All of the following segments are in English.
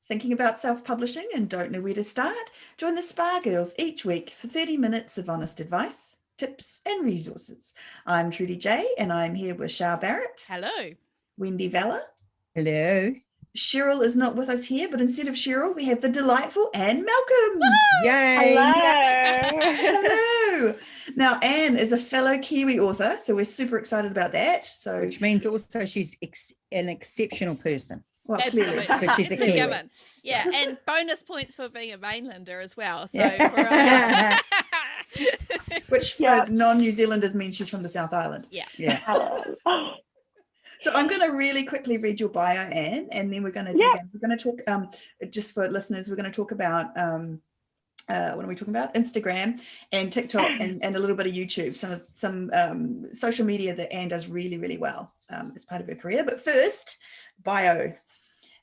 Thinking about self-publishing and don't know where to start? Join the Spa Girls each week for 30 minutes of honest advice, tips and resources. I'm Trudy J and I'm here with Shah Barrett. Hello. Wendy Vella. Hello. Cheryl is not with us here, but instead of Cheryl, we have the delightful Anne Malcom. Yay. Hello. Hello. Now, Anne is a fellow Kiwi author, so we're super excited about that. So, Which means also she's an exceptional person. well, Absolutely. clearly. Because she's a It's Kiwi. given. Yeah, and bonus points for being a Mainlander as well. So Yeah. Which for non-New Zealanders means she's from the South Island. Yeah. So I'm going to really quickly read your bio, Anne, and then we're going to dig in. We're going to talk, just for listeners, we're going to talk about, what are we talking about? Instagram and TikTok and a little bit of YouTube, some social media that Anne does really, really well as part of her career. But first, bio.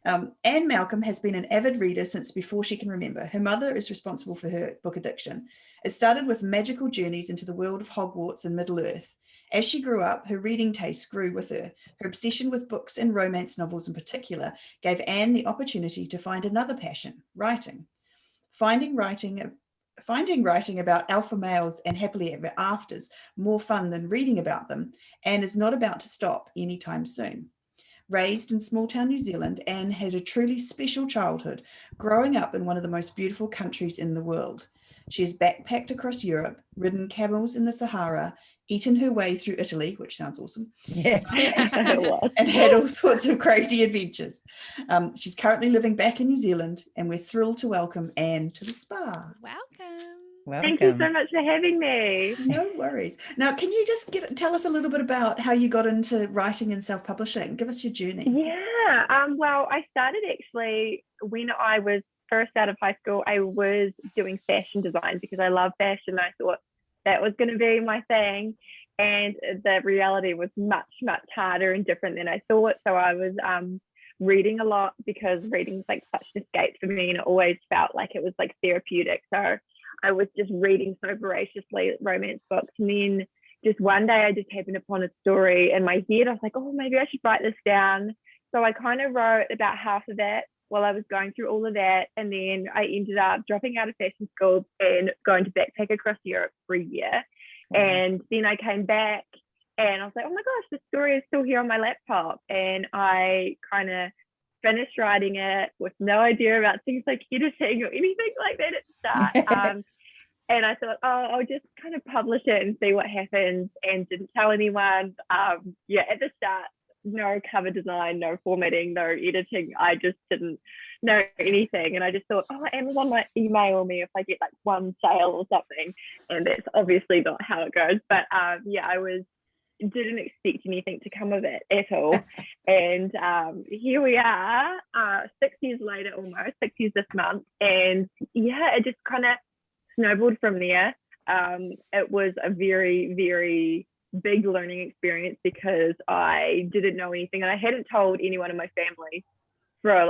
Anne Malcom has been an avid reader since before she can remember. Her mother is responsible for her book addiction. It started with magical journeys into the world of Hogwarts and Middle-earth. As she grew up, her reading tastes grew with her. Her obsession with books and romance novels in particular gave Anne the opportunity to find another passion, writing. Finding writing about alpha males and happily ever afters more fun than reading about them, Anne is not about to stop anytime soon. Raised in small-town New Zealand, Anne had a truly special childhood, growing up in one of the most beautiful countries in the world. She has backpacked across Europe, ridden camels in the Sahara, eaten her way through Italy, which sounds awesome, Yeah. and had all sorts of crazy adventures. She's currently living back in New Zealand, and we're thrilled to welcome Anne to the spa. welcome. Welcome. Thank you so much for having me. No worries. Now, can you just tell us a little bit about how you got into writing and self-publishing? Give us your journey. Yeah. Well, I started actually when I was first out of high school. I was doing fashion design because I love fashion. I thought that was going to be my thing. And the reality was much, much harder and different than I thought. So I was reading a lot because reading is like such an escape for me. And it always felt like it was like therapeutic. So I was just reading so voraciously romance books. And then just one day I just happened upon a story in my head. I was like, oh, maybe I should write this down. So I kind of wrote about half of it while I was going through all of that. And then I ended up dropping out of fashion school and going to backpack across Europe for a year. And then I came back and I was like, oh my gosh, the story is still here on my laptop. And I kind of finished writing it with no idea about things like editing or anything like that at the start. And I thought, oh, I'll just kind of publish it and see what happens, and didn't tell anyone. At the start, no cover design, no formatting, no editing. I just didn't know anything. And I just thought, oh, Amazon might email me if I get like one sale or something. And that's obviously not how it goes. But I didn't expect anything to come of it at all. And here we are, 6 years later, almost 6 years this month. And it just kind of snowballed from there. It was a very, very big learning experience because I didn't know anything, and I hadn't told anyone in my family for I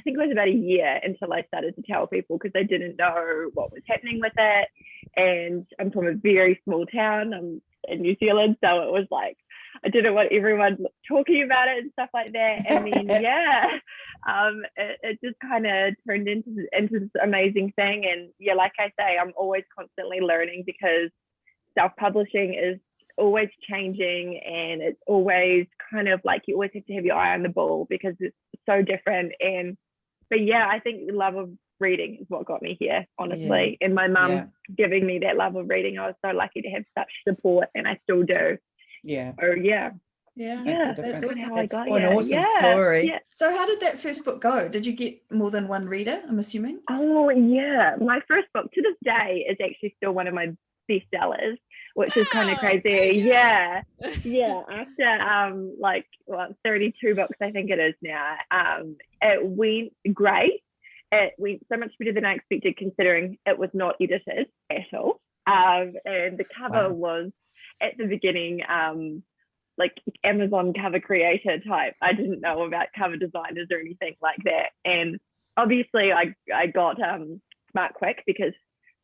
think it was about a year until I started to tell people, because they didn't know what was happening with it. And I'm from a very small town. I'm in New Zealand, so it was like I didn't want everyone talking about it and stuff like that. And then it just kind of turned into this amazing thing. And like I say, I'm always constantly learning, because self-publishing is always changing, and it's always kind of like you always have to have your eye on the ball because it's so different. But I think the love of reading is what got me here, honestly. And my mum giving me that love of reading. I was so lucky to have such support, and I still do. That's how I got an awesome story. So how did that first book go? Did you get more than one reader, I'm assuming? Oh yeah, my first book to this day is actually still one of my bestsellers, which is kind of crazy. After 32 books, I think it is now. It went great. It went so much better than I expected, considering it was not edited at all. And the cover was at the beginning like Amazon cover creator type. I didn't know about cover designers or anything like that. And obviously I got smart quick, because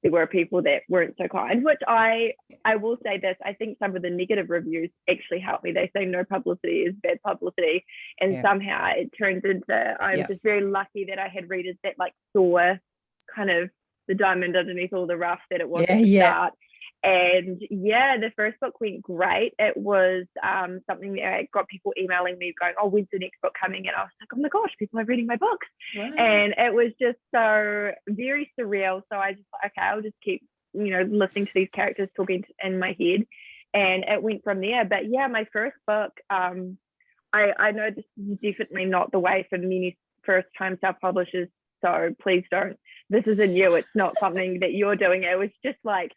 there were people that weren't so kind, which I will say this, I think some of the negative reviews actually helped me. They say no publicity is bad publicity. And somehow it turns into, I'm just very lucky that I had readers that like saw kind of the diamond underneath all the rough that it was at the start. And the first book went great. It was something that I got people emailing me going, oh, when's the next book coming? And I was like, oh my gosh, people are reading my books. Wow. And it was just so very surreal. So I just okay, I'll just keep, listening to these characters talking in my head. And it went from there. But my first book, I know this is definitely not the way for many first-time self-publishers. So please don't. This isn't you. It's not something that you're doing. It was just like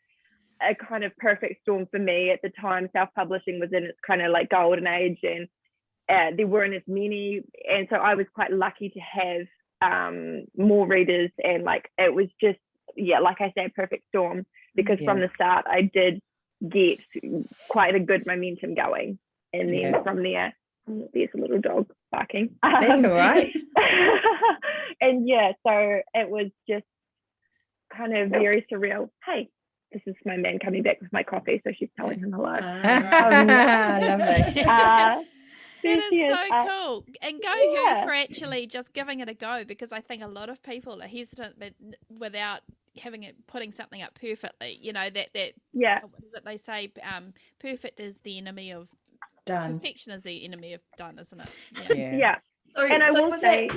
a kind of perfect storm for me at the time. Self-publishing was in its kind of like golden age, and there weren't as many, and so I was quite lucky to have more readers, and like it was just like I said, perfect storm, because from the start I did get quite a good momentum going, and then from there, there's a little dog barking. That's all right. And so it was just kind of very surreal. Hey, this is my man coming back with my coffee, so she's telling him hello. Lovely. That is so cool. And go you for actually just giving it a go, because I think a lot of people are hesitant without putting something up perfectly. What is it they say? Perfect is the enemy of done. Perfection is the enemy of done, isn't it? Yeah. Sorry, and I will say,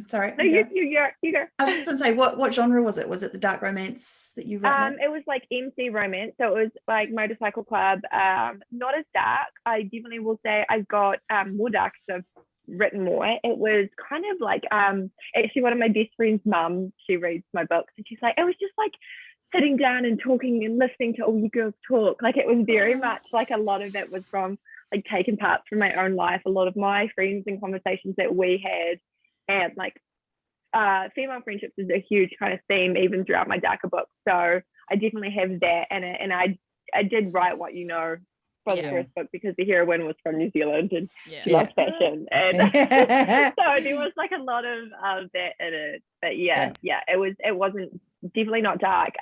sorry. No, you go. I was just going to say, what genre was it? Was it the dark romance that you wrote? It was like MC romance, so it was like Motorcycle Club. Not as dark. I definitely will say I got more dark, so I've written more. It was kind of like actually one of my best friend's mum, she reads my books, and she's like, it was just like sitting down and talking and listening to all you girls talk. Like it was very much like a lot of it was from like taken parts from my own life, a lot of my friends and conversations that we had. And like female friendships is a huge kind of theme even throughout my darker books. So I definitely have that in it. And I did write what you know for the first book, because the heroine was from New Zealand and she loved fashion. And so there was like a lot of that in it. But it wasn't definitely not dark.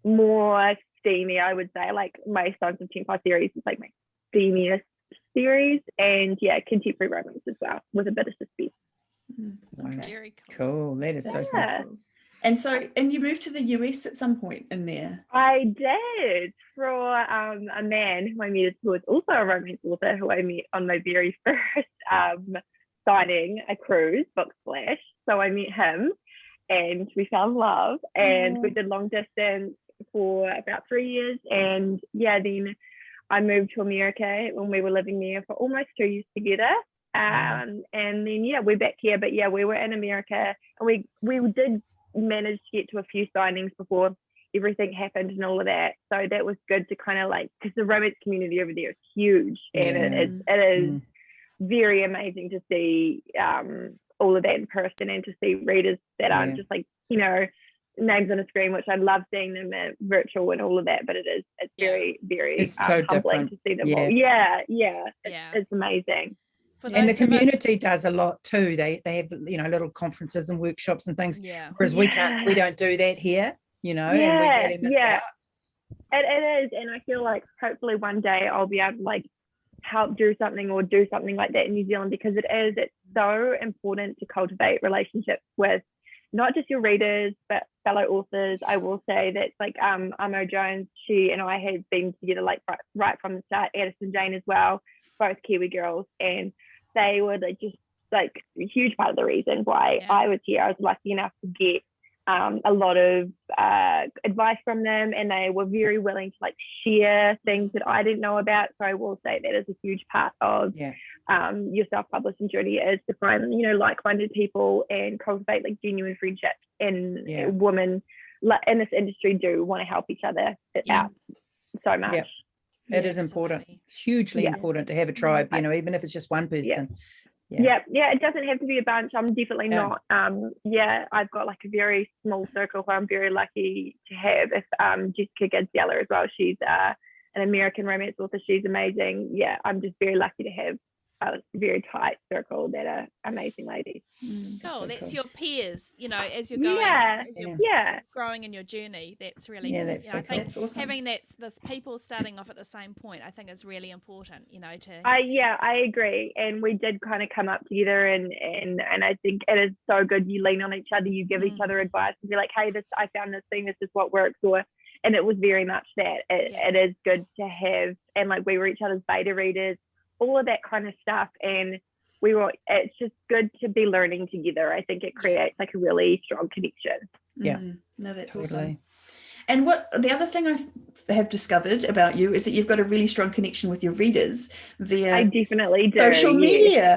More steamy, I would say. Like my Sons of Templar series is like my steamiest series, and contemporary romance as well with a bit of suspense. Very cool. That is so cool. And you moved to the US at some point in there. I did, for a man who I met, who was also a romance author, who I met on my very first signing a cruise, Book Splash. So I met him and we fell in love, and we did long distance for about 3 years, and then I moved to America when we were living there for almost 2 years together. And then we're back here, but we were in America, and we did manage to get to a few signings before everything happened and all of that. So that was good to kind of like, because the romance community over there is huge, and it is very amazing to see all of that in person, and to see readers that aren't just like names on a screen, which I love seeing them virtual and all of that, but it's very, very so humbling different to see them all. It's amazing. And the community does a lot too. They have little conferences and workshops and things, whereas we don't do that here, and we really miss out. It is, and I feel like hopefully one day I'll be able to like help do something like that in New Zealand, because it's so important to cultivate relationships with not just your readers but fellow authors. I will say that like Amo Jones, she and I have been together like right from the start. Addison Jane as well, both Kiwi girls, and they were just like a huge part of the reason why I was here. I was lucky enough to get a lot of advice from them, and they were very willing to like share things that I didn't know about. So I will say that is a huge part of your self-publishing journey, is to find like-minded people and cultivate like genuine friendships. And women in this industry do want to help each other out so much. It is important. It's hugely important to have a tribe, even if it's just one person. It doesn't have to be a bunch. I'm definitely not. I've got like a very small circle who I'm very lucky to have. If Jessica Gadziella as well, she's an American romance author. She's amazing. I'm just very lucky to have a very tight circle that are amazing ladies. That's your peers, as you're going, growing in your journey. That's really cool. That's I think that's awesome. having this people starting off at the same point, I think is really important. I agree, and we did kind of come up together, and I think it is so good. You lean on each other, you give each other advice, and be like, hey, I found this thing, this is what works, and it was very much that. It is good to have, and like we were each other's beta readers, all of that kind of stuff, and it's just good to be learning together. I think it creates like a really strong connection. No, that's awesome. And what the other thing I have discovered about you is that you've got a really strong connection with your readers via I definitely do. social media.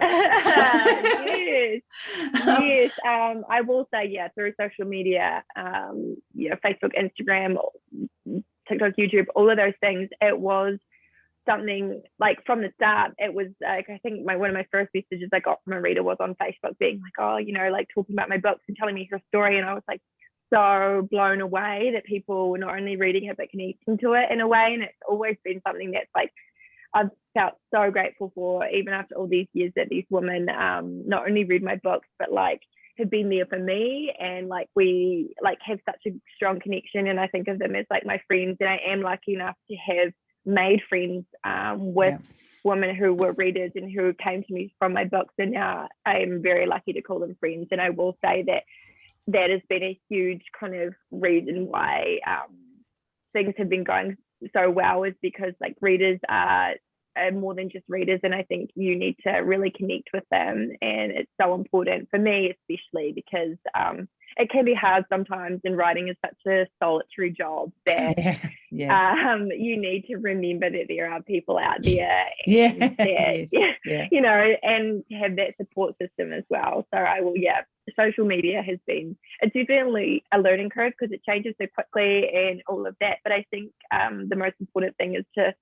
Yes. I will say, through social media, Facebook, Instagram, TikTok, YouTube, all of those things. It was something like from the start. It was like, I think one of my first messages I got from a reader was on Facebook, being like, oh, like talking about my books and telling me her story, and I was like so blown away that people were not only reading it but connecting to it in a way. And it's always been something that's like I've felt so grateful for, even after all these years, that these women not only read my books but like have been there for me, and like we like have such a strong connection, and I think of them as like my friends. And I am lucky enough to have made friends with women who were readers and who came to me from my books, and now I am very lucky to call them friends. And I will say that has been a huge kind of reason why things have been going so well, is because like readers are more than just readers, and I think you need to really connect with them, and it's so important for me, especially because it can be hard sometimes, and writing is such a solitary job that you need to remember that there are people out there, and and have that support system as well. So I will, social media it's definitely a learning curve because it changes so quickly and all of that, but I think the most important thing is to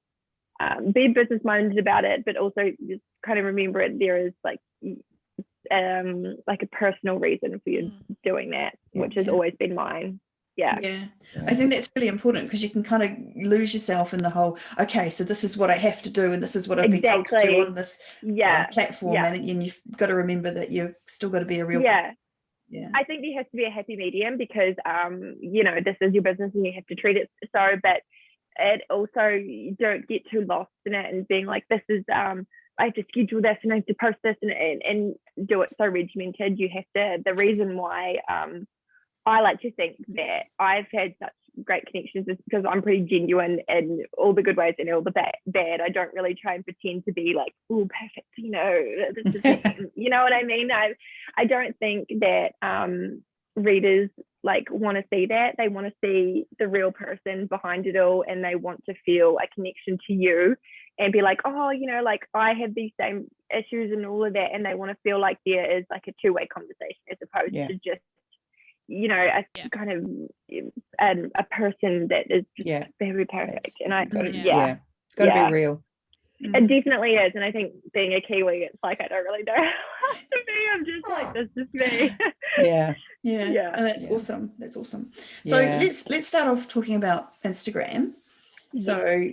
be business minded about it, but also just kind of remember it. There is like a personal reason for you doing that, which has always been mine. I think that's really important, because you can kind of lose yourself in the whole, okay, so this is what I have to do, and this is what I've been told to do on this platform, and you've got to remember that you've still got to be a real I think there has to be a happy medium, because this is your business and you have to treat it so, but it also, you don't get too lost in it and being like, this is I have to schedule this and I have to post this and do it so regimented. You have to, the reason why I like to think that I've had such great connections is because I'm pretty genuine in all the good ways and all the bad. I don't really try and pretend to be like, oh, perfect, this is you know what I mean? I don't think that readers like want to see that. They want to see the real person behind it all, and they want to feel a connection to you and be like, oh, like I have these same issues and all of that, and they want to feel like there is like a two-way conversation, as opposed to just a kind of a person that is just very perfect. And I gotta be real. It definitely is. And I think being a Kiwi, it's like I don't really know how to be. I'm just like, this is me. And that's awesome. So let's start off talking about Instagram. So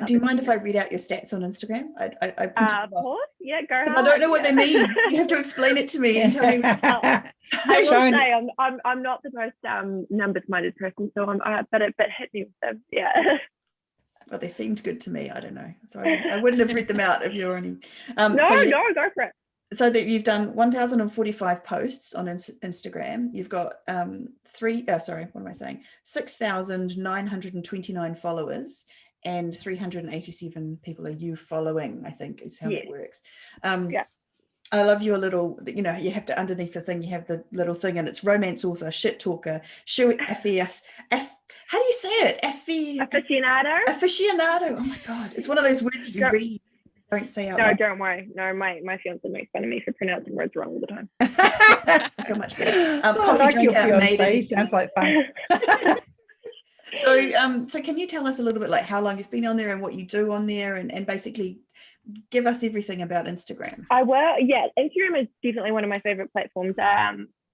do you mind if I read out your stats on Instagram? I of course. Yeah, go ahead. I don't know what they mean. You have to explain it to me and tell me. I will say I'm not the most numbers minded person, so but hit me with them. Well, they seemed good to me. I don't know. So I wouldn't have read them out if you're only no, go for it. So that you've done 1,045 posts on Instagram. You've got 6,929 followers, and 387 people are you following, I think is how it works. I love your little, you have to, underneath the thing, you have the little thing, and it's romance author, shit talker, how do you say it? Aficionado. Oh my God. It's one of those words you read, don't say out loud. No, don't worry. No, my fiance makes fun of me for pronouncing words wrong all the time. So much better. Coffee like drinker, your fiance, sounds like fun. So can you tell us a little bit like how long you've been on there and what you do on there, and basically give us everything about Instagram? I will. Yeah, Instagram is definitely one of my favorite platforms.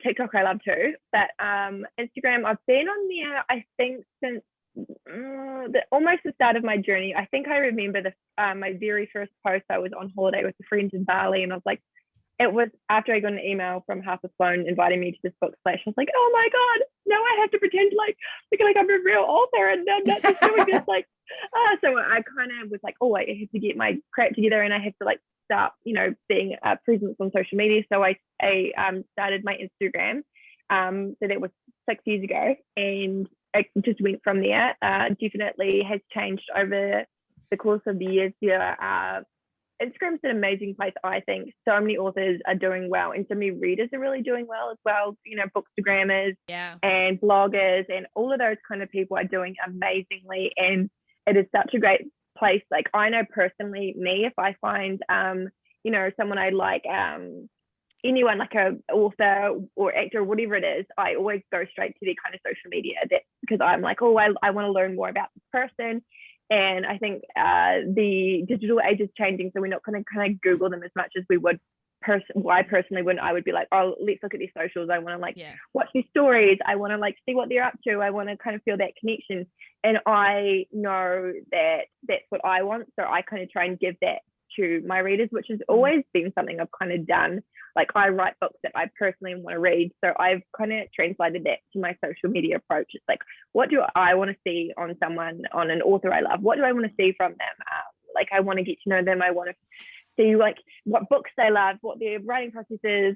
TikTok I love too, but Instagram I've been on there I think since almost the start of my journey. I think I remember my very first post. I was on holiday with a friend in Bali, and I was like, it was after I got an email from Harper's Phone inviting me to this book splash. I was like, oh my God, now I have to pretend like I'm a real author and I'm not just doing this like, so I kind of was like, oh, I have to get my crap together and I have to like start, being a presence on social media. So I started my Instagram. So that was 6 years ago, and it just went from there. Definitely has changed over the course of the years. Instagram's an amazing place, I think. So many authors are doing well, and so many readers are really doing well as well. Bookstagrammers and bloggers and all of those kind of people are doing amazingly, and it is such a great place. Like, I know personally, me, if I find someone I like, anyone like a author or actor or whatever it is, I always go straight to their kind of social media, because I'm like, oh, I want to learn more about this person. And I think the digital age is changing, so we're not going to kind of Google them as much as we would. I personally wouldn't. I would be like, oh, let's look at their socials. I want to watch their stories. I want to see what they're up to. I want to kind of feel that connection. And I know that that's what I want, so I kind of try and give that to my readers, which has always been something I've kind of done. Like, I write books that I personally want to read, so I've kind of translated that to my social media approach. It's like, what do I want to see on an author I love? What do I want to see from them? I want to get to know them. I want to see what books they love, what their writing process is,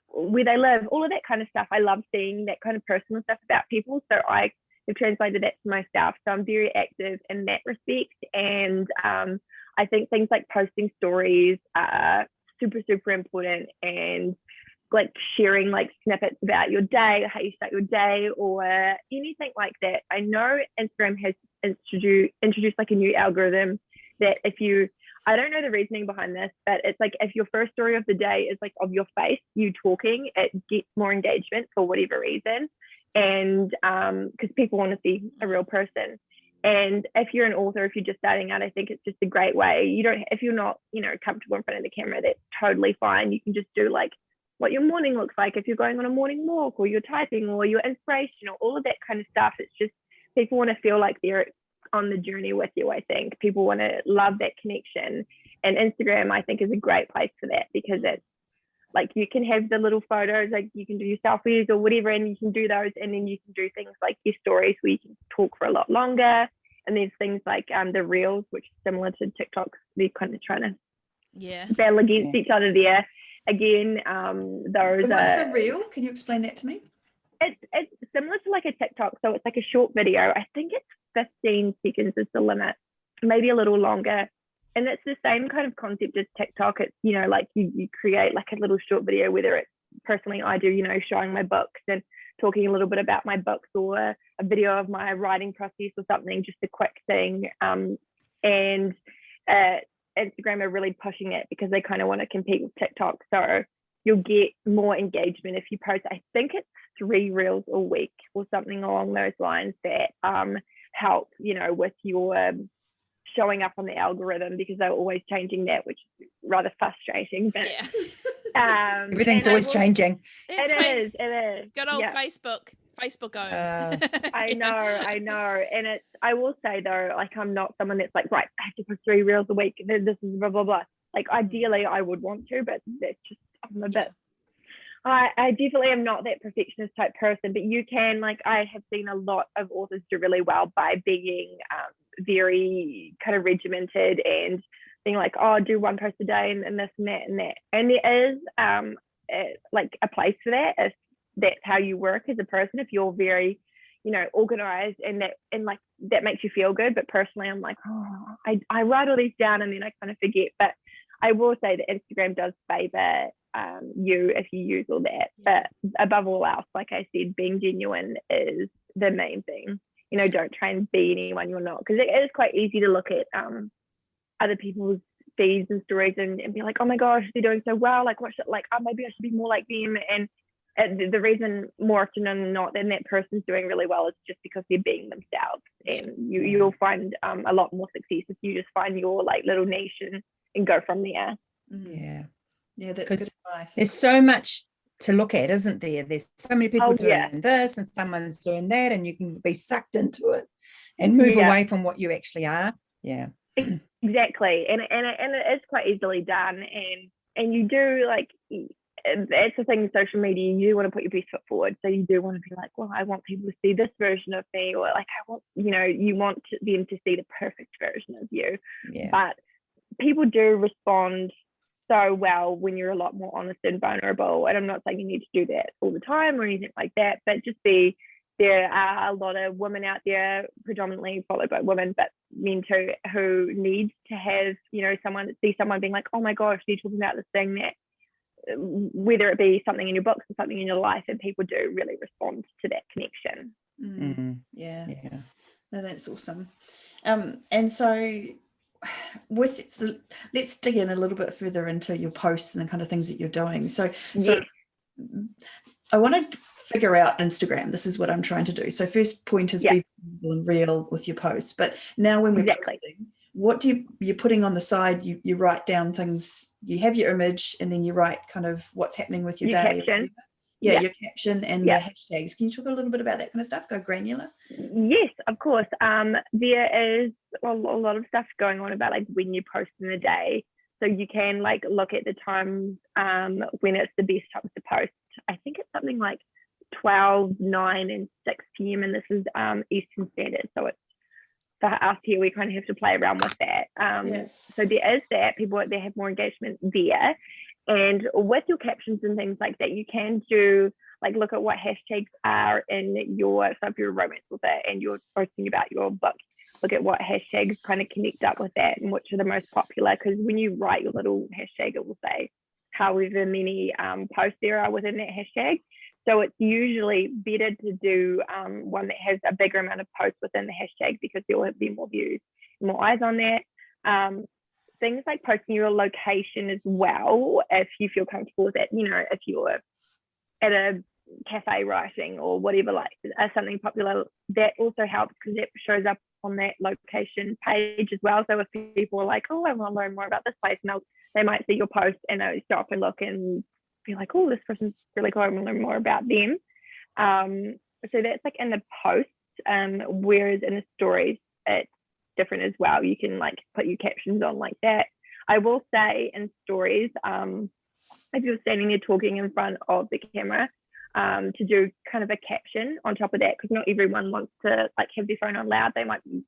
where they live, all of that kind of stuff. I love seeing that kind of personal stuff about people, so I have translated that to myself. So I'm very active in that respect, and I think things like posting stories are super, super important, and sharing snippets about your day, how you start your day, or anything like that. I know Instagram has introduced a new algorithm that I don't know the reasoning behind this, but it's if your first story of the day is of your face, you talking, it gets more engagement for whatever reason. And because people want to see a real person. And if you're an author, if you're just starting out, I think it's just a great way. If you're not, comfortable in front of the camera, that's totally fine. You can just do what your morning looks like if you're going on a morning walk, or you're typing, or your inspiration, or all of that kind of stuff. It's just, people want to feel like they're on the journey with you. I think people want to love that connection. And Instagram, I think, is a great place for that, because it's you can have the little photos, you can do your selfies or whatever, and you can do those, and then you can do things like your stories where you can talk for a lot longer. And there's things like the reels, which is similar to TikTok. They're kind of trying to battle against each other there. Again, those. What's the reel? Can you explain that to me? It's similar to a TikTok, so it's a short video. I think it's 15 seconds is the limit, maybe a little longer. And it's the same kind of concept as TikTok. It's, you create a little short video, whether it's, personally I do, showing my books and talking a little bit about my books, or a video of my writing process or something, just a quick thing. And Instagram are really pushing it because they kind of want to compete with TikTok. So you'll get more engagement if you post, I think it's 3 reels a week or something along those lines, that help, with your showing up on the algorithm, because they're always changing that, which is rather frustrating. But everything's always changing. It is. Good old Facebook owned. I know. And I will say though, I'm not someone that's right, I have to post 3 reels a week, this is blah blah blah. Ideally I would want to, but that's just, I'm a bit, I definitely am not that perfectionist type person. But you can, I have seen a lot of authors do really well by being very kind of regimented, and being do 1 post a day, and this and that and that. And there is a place for that if that's how you work as a person, if you're very organized, and that makes you feel good. But personally, I'm I write all these down and then I kind of forget. But I will say that Instagram does favor you if you use all that. But above all else, like I said, being genuine is the main thing. Don't try and be anyone you're not, because it is quite easy to look at other people's feeds and stories and be like, oh my gosh, they're doing so well, maybe I should be more like them. And the reason more often than not then that person's doing really well is just because they're being themselves. And you'll find a lot more success if you just find your little niche and go from there. Yeah, that's good advice. There's so much to look at, isn't there? There's so many people doing this and someone's doing that, and you can be sucked into it and move away from what you actually are. Yeah. Exactly. And it is quite easily done. And you do, like, that's the thing with social media, you want to put your best foot forward. So you do want to be like, well, I want people to see this version of me, or like, I want, you want them to see the perfect version of you. Yeah. But people do respond so well when you're a lot more honest and vulnerable. And I'm not saying you need to do that all the time or anything like that, but just there are a lot of women out there, predominantly followed by women, but men too, who need to have, someone being like, oh my gosh, you're talking about this thing, that whether it be something in your books or something in your life, and people do really respond to that connection. Yeah. No, that's awesome. And so let's dig in a little bit further into your posts and the kind of things that you're doing. So I want to figure out Instagram. This is what I'm trying to do. So first point is be visible and real with your posts. But now when we're posting, what you're putting on the side, you write down things, you have your image, and then you write kind of what's happening with your day. Caption. Your caption and the hashtags. Can you talk a little bit about that kind of stuff? Go granular. Yes, of course. There is a lot of stuff going on about like when you post in the day. So you can like look at the times when it's the best times to post. I think it's something like 12, 9 and 6 p.m. and this is Eastern Standard. So it's, for us here, we kind of have to play around with that. So there is that, people, they have more engagement there. And with your captions and things like that, you can do like look at what hashtags are in your, so if you're a romance author and you're posting about your book, look at what hashtags kind of connect up with that and which are the most popular, because when you write your little hashtag, it will say however many posts there are within that hashtag. So it's usually better to do one that has a bigger amount of posts within the hashtag, because there will be more views, more eyes on that. Things like posting your location as well, if you feel comfortable with it. If you're at a cafe writing or whatever, like something popular, that also helps because it shows up on that location page as well. So if people are like, oh, I want to learn more about this place, and they might see your post and they'll stop and look and be like, oh, this person's really cool, I want to learn more about them. So that's like in the post, whereas in the stories it's different as well. You can like put your captions on like that. I will say in stories, if you're standing there talking in front of the camera, to do kind of a caption on top of that, because not everyone wants to like have their phone on loud. They might be,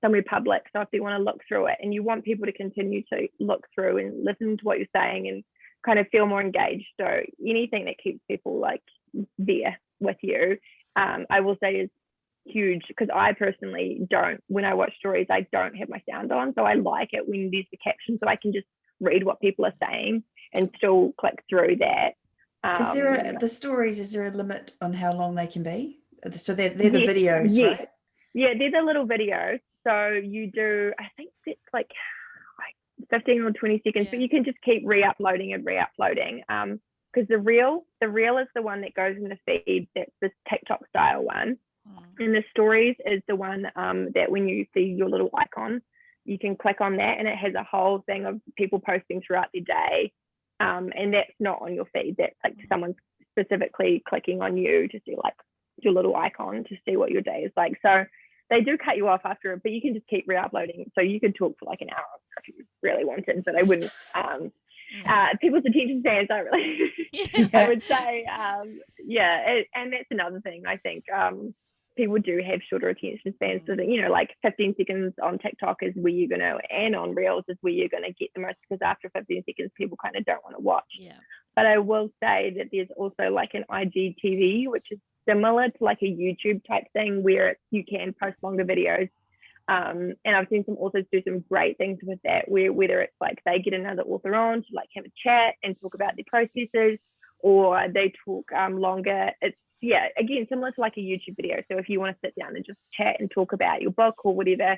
somewhere public. So if they want to look through it, and you want people to continue to look through and listen to what you're saying and kind of feel more engaged. So anything that keeps people like there with you, I will say is huge, because I personally don't, when I watch stories, I don't have my sound on. So I like it when there's the caption, so I can just read what people are saying and still click through that. Is there the stories, is there a limit on how long they can be? So they're the videos, right? Yeah, they're the little videos. So you do, I think it's like 15 or 20 seconds, but you can just keep re-uploading and re-uploading. Because the reel is the one that goes in the feed. That's this Tic Toc style one. And the stories is the one that when you see your little icon, you can click on that, and it has a whole thing of people posting throughout the day. And that's not on your feed. That's like someone specifically clicking on you to see like your little icon to see what your day is like. So they do cut you off after it, but you can just keep re-uploading. So you could talk for like an hour if you really wanted, but I wouldn't. People's attention spans aren't really, I would say, and that's another thing. I think people do have shorter attention spans, so that, like 15 seconds on TikTok is where you're going to, and on Reels is where you're going to get the most, because after 15 seconds, people kind of don't want to watch. But I will say that there's also like an IGTV, which is similar to like a YouTube type thing, where you can post longer videos. And I've seen some authors do some great things with that, where whether it's like they get another author on to like have a chat and talk about their processes, or they talk longer. It's, again, similar to like a YouTube video. So if you want to sit down and just chat and talk about your book or whatever,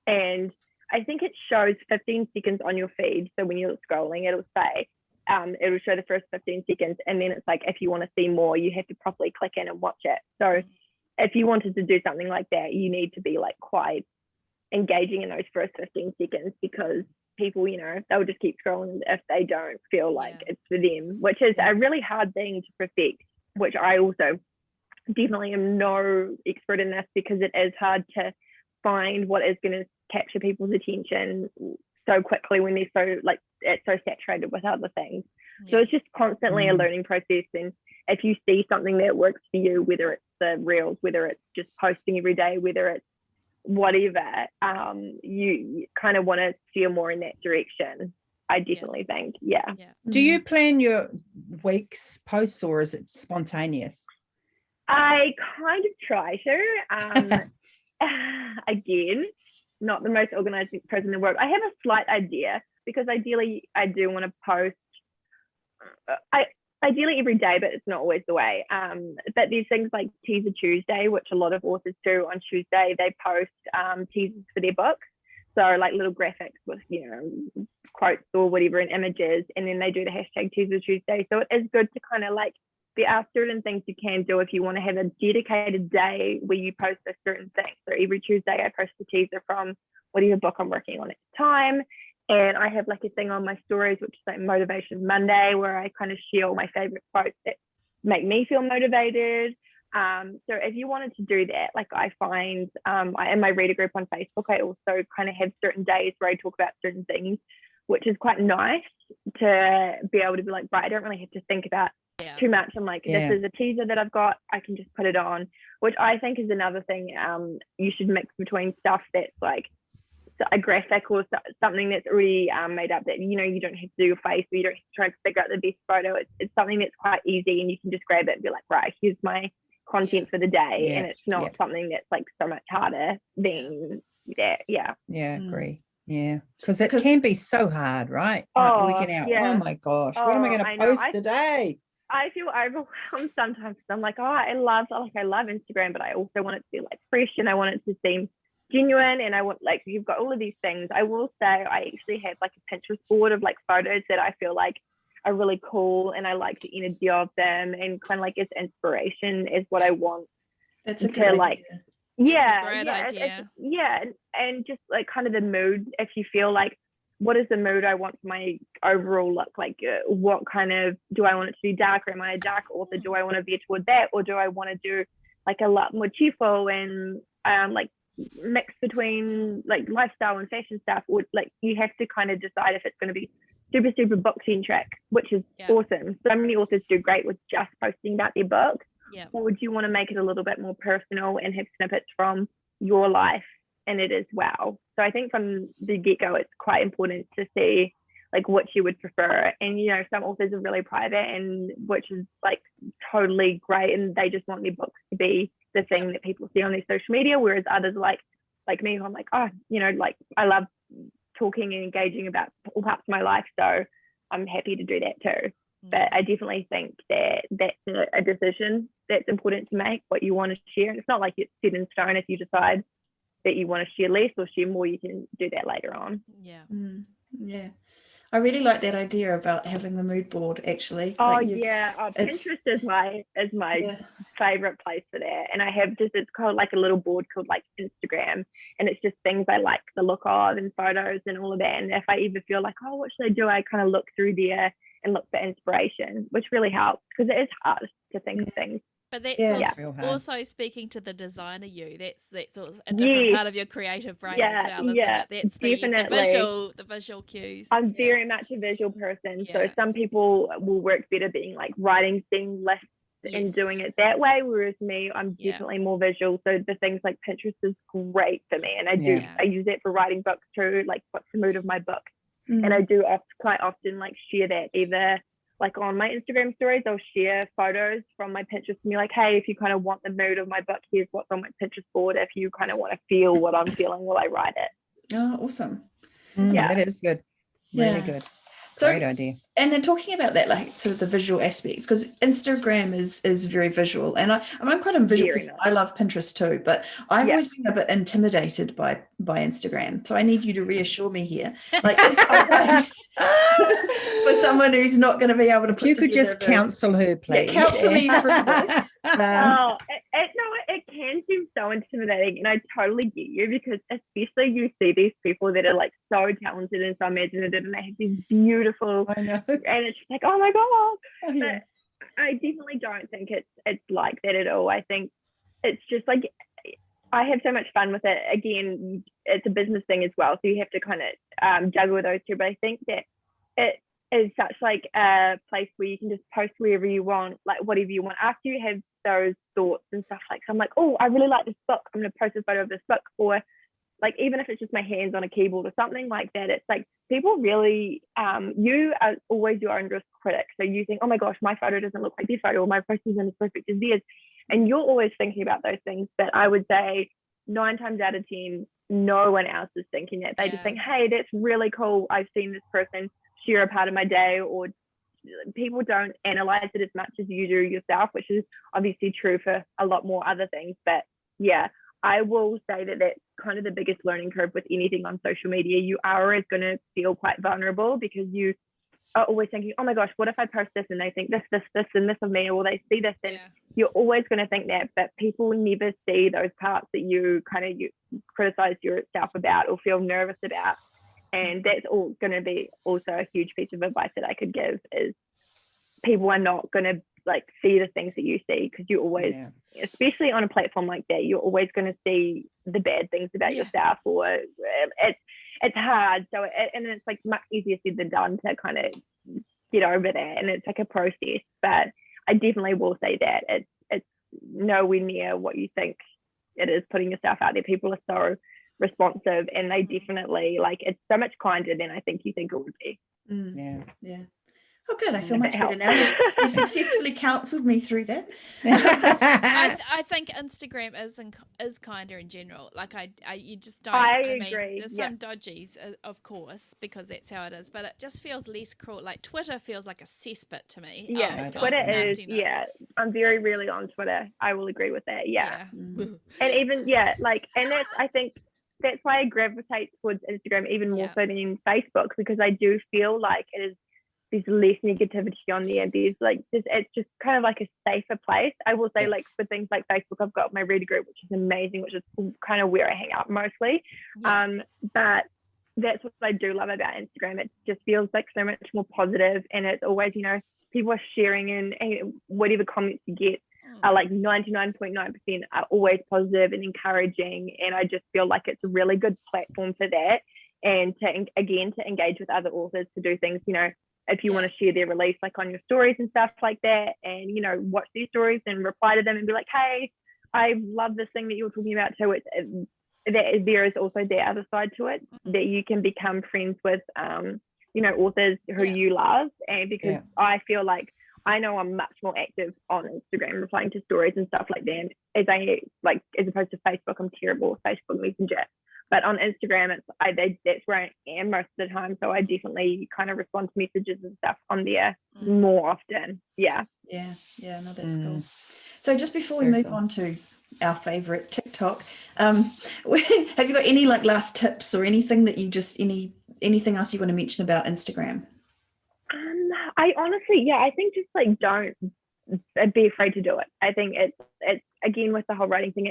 and I think it shows 15 seconds on your feed. So when you're scrolling, it'll say, it'll show the first 15 seconds. And then it's like, if you want to see more, you have to properly click in and watch it. So if you wanted to do something like that, you need to be like quite engaging in those first 15 seconds, because people, they'll just keep scrolling if they don't feel like it's for them, which is a really hard thing to perfect, which I also definitely am no expert in this, because it is hard to find what is going to capture people's attention so quickly when they're so like it's so saturated with other things. So it's just constantly a learning process. And if you see something that works for you, whether it's the reels, whether it's just posting every day, whether it's whatever, you kind of want to steer more in that direction. I definitely think. Do you plan your week's posts, or is it spontaneous? I kind of try to. Again, not the most organized person in the world. I have a slight idea, because ideally I do want to post ideally every day, but it's not always the way. But there's things like Teaser Tuesday, which a lot of authors do on Tuesday. They post teasers for their books. So like little graphics with, quotes or whatever and images, and then they do the hashtag Teaser Tuesday. So it is good to kind of like, there are certain things you can do if you want to have a dedicated day where you post a certain thing. So every Tuesday I post a teaser from whatever book I'm working on at the time. And I have like a thing on my stories, which is like Motivation Monday, where I kind of share all my favorite quotes that make me feel motivated. So if you wanted to do that, like I find in my reader group on Facebook, I also kind of have certain days where I talk about certain things, which is quite nice to be able to be like, right, I don't really have to think about too much. I'm like, this is a teaser that I've got, I can just put it on, which I think is another thing you should mix between stuff that's like a graphic or something that's already made up, that you don't have to do your face, or you don't have to try to figure out the best photo. It's something that's quite easy, and you can just grab it and be like, right, here's my content for the day. And it's not something that's like so much harder than that. Agree. Because it can be so hard, right? Working out, oh my gosh, what am I going to post today? I feel overwhelmed sometimes. I'm like, I love Instagram, but I also want it to be like fresh, and I want it to seem genuine, and I want, like, you've got all of these things. I will say I actually have like a Pinterest board of like photos that I feel like are really cool, and I like the energy of them, and kind of like as inspiration is what I want. That's a good like idea. That's a great idea. And just like kind of the mood, if you feel like, what is the mood I want for my overall look? Like, what kind of, do I want it to be darker? Am I a dark author? Do I want to veer toward that? Or do I want to do like a lot more cheerful and like mix between like lifestyle and fashion stuff? Or like, you have to kind of decide if it's going to be super, super book centric, which is awesome. So many authors do great with just posting about their book. Or would you want to make it a little bit more personal and have snippets from your life in it as well? So I think from the get-go, it's quite important to see like what you would prefer. And some authors are really private, and which is like totally great, and they just want their books to be the thing that people see on their social media, whereas others like me, who I'm like, like I love talking and engaging about all parts of my life, so I'm happy to do that too. But I definitely think that that's a decision that's important to make, what you want to share. And it's not like it's set in stone. If you decide that you want to share less or share more, you can do that later on. I really like that idea about having the mood board, actually. Pinterest is my favorite place for that. And I have it's called like a little board called like Instagram, and it's just things I like the look of and photos and all of that. And if I ever feel like, what should I do, I kind of look through there and look for inspiration, which really helps, because it is hard to think of things. But that's also speaking to the designer you. That's also a different part of your creative brain as well, isn't it? That's the visual cues. I'm very much a visual person. So some people will work better being like writing thing lists and doing it that way, whereas me, I'm definitely more visual. So the things like Pinterest is great for me, and I use it for writing books too. Like, what's the mood of my book? And I do quite often like share that either like on my Instagram stories. I'll share photos from my Pinterest and be like, hey, if you kind of want the mood of my book, here's what's on my Pinterest board, if you kind of want to feel what I'm feeling while I write it. Oh, awesome. That is good. Really good. So, great idea. And then talking about that, like sort of the visual aspects, because Instagram is very visual, and I'm quite a visual person. I love Pinterest too, but I've always been a bit intimidated by Instagram. So I need you to reassure me here. Like, is there a place for someone who's not going to be able to put you could just counsel her, please. Counsel me through this. It can seem so intimidating, and I totally get you, because especially you see these people that are like so talented and so imaginative, and they have these beautiful, I know, and it's just like, oh my god. Oh, yeah. But I definitely don't think it's like that at all. I think it's just like, I have so much fun with it. Again, it's a business thing as well, so you have to kind of juggle those two. But I think that it is such like a place where you can just post wherever you want, like whatever you want. After you have those thoughts and stuff, like, so I'm like, oh, I really like this book, I'm going to post a photo of this book. Or like, even if it's just my hands on a keyboard or something like that, it's like people really, you are always your own worst critic. So you think, oh my gosh, my photo doesn't look like their photo, or my post isn't as perfect as theirs. And you're always thinking about those things. But I would say 9 times out of 10, no one else is thinking that. They just think, hey, that's really cool, I've seen this person share a part of my day. Or people don't analyze it as much as you do yourself, which is obviously true for a lot more other things. But yeah, I will say that that's kind of the biggest learning curve with anything on social media. You are always going to feel quite vulnerable, because you are always thinking, oh my gosh, what if I post this and they think this, and this of me, or they see this, and you're always going to think that. But people never see those parts that you criticize yourself about or feel nervous about. And that's all going to be also a huge piece of advice that I could give, is people are not going to like see the things that you see, because you always, especially on a platform like that, you're always going to see the bad things about yourself, or it's hard. So and it's like much easier said than done to kind of get over that, and it's like a process. But I definitely will say that it's nowhere near what you think it is putting yourself out there. People are so responsive, and they definitely, like, it's so much kinder than I think you think it would be. Yeah. Oh, good. I feel much better now. You've successfully counseled me through that. I think Instagram is kinder in general. Like you just don't. I agree. There's some dodgies, of course, because that's how it is. But it just feels less cruel. Like Twitter feels like a cesspit to me. Yeah, Twitter is. Yeah, I'm very rarely on Twitter. I will agree with that. Yeah, and even and that's, I think that's why I gravitate towards Instagram even more so than Facebook, because I do feel like it is. There's less negativity on there. There's it's just kind of like a safer place. I will say, like, for things like Facebook, I've got my reader group, which is amazing, which is kind of where I hang out mostly. But that's what I do love about Instagram. It just feels like so much more positive, and it's always, people are sharing, and whatever comments you get are like 99.9% are always positive and encouraging. And I just feel like it's a really good platform for that, and to engage with other authors, to do things, if you want to share their release, like on your stories and stuff like that, and watch their stories and reply to them and be like, hey, I love this thing that you were talking about too. There is also the other side to it, that you can become friends with authors who you love. And because I feel like I know I'm much more active on Instagram, replying to stories and stuff like that, as opposed to Facebook. I'm terrible with Facebook Messenger. But on Instagram, that's where I am most of the time. So I definitely kind of respond to messages and stuff on there more often. Yeah. No, that's cool. So just before we move on to our favorite Tic Toc, have you got any last tips or anything that you anything else you want to mention about Instagram? I honestly, I think just don't be afraid to do it. I think it's again, with the whole writing thing,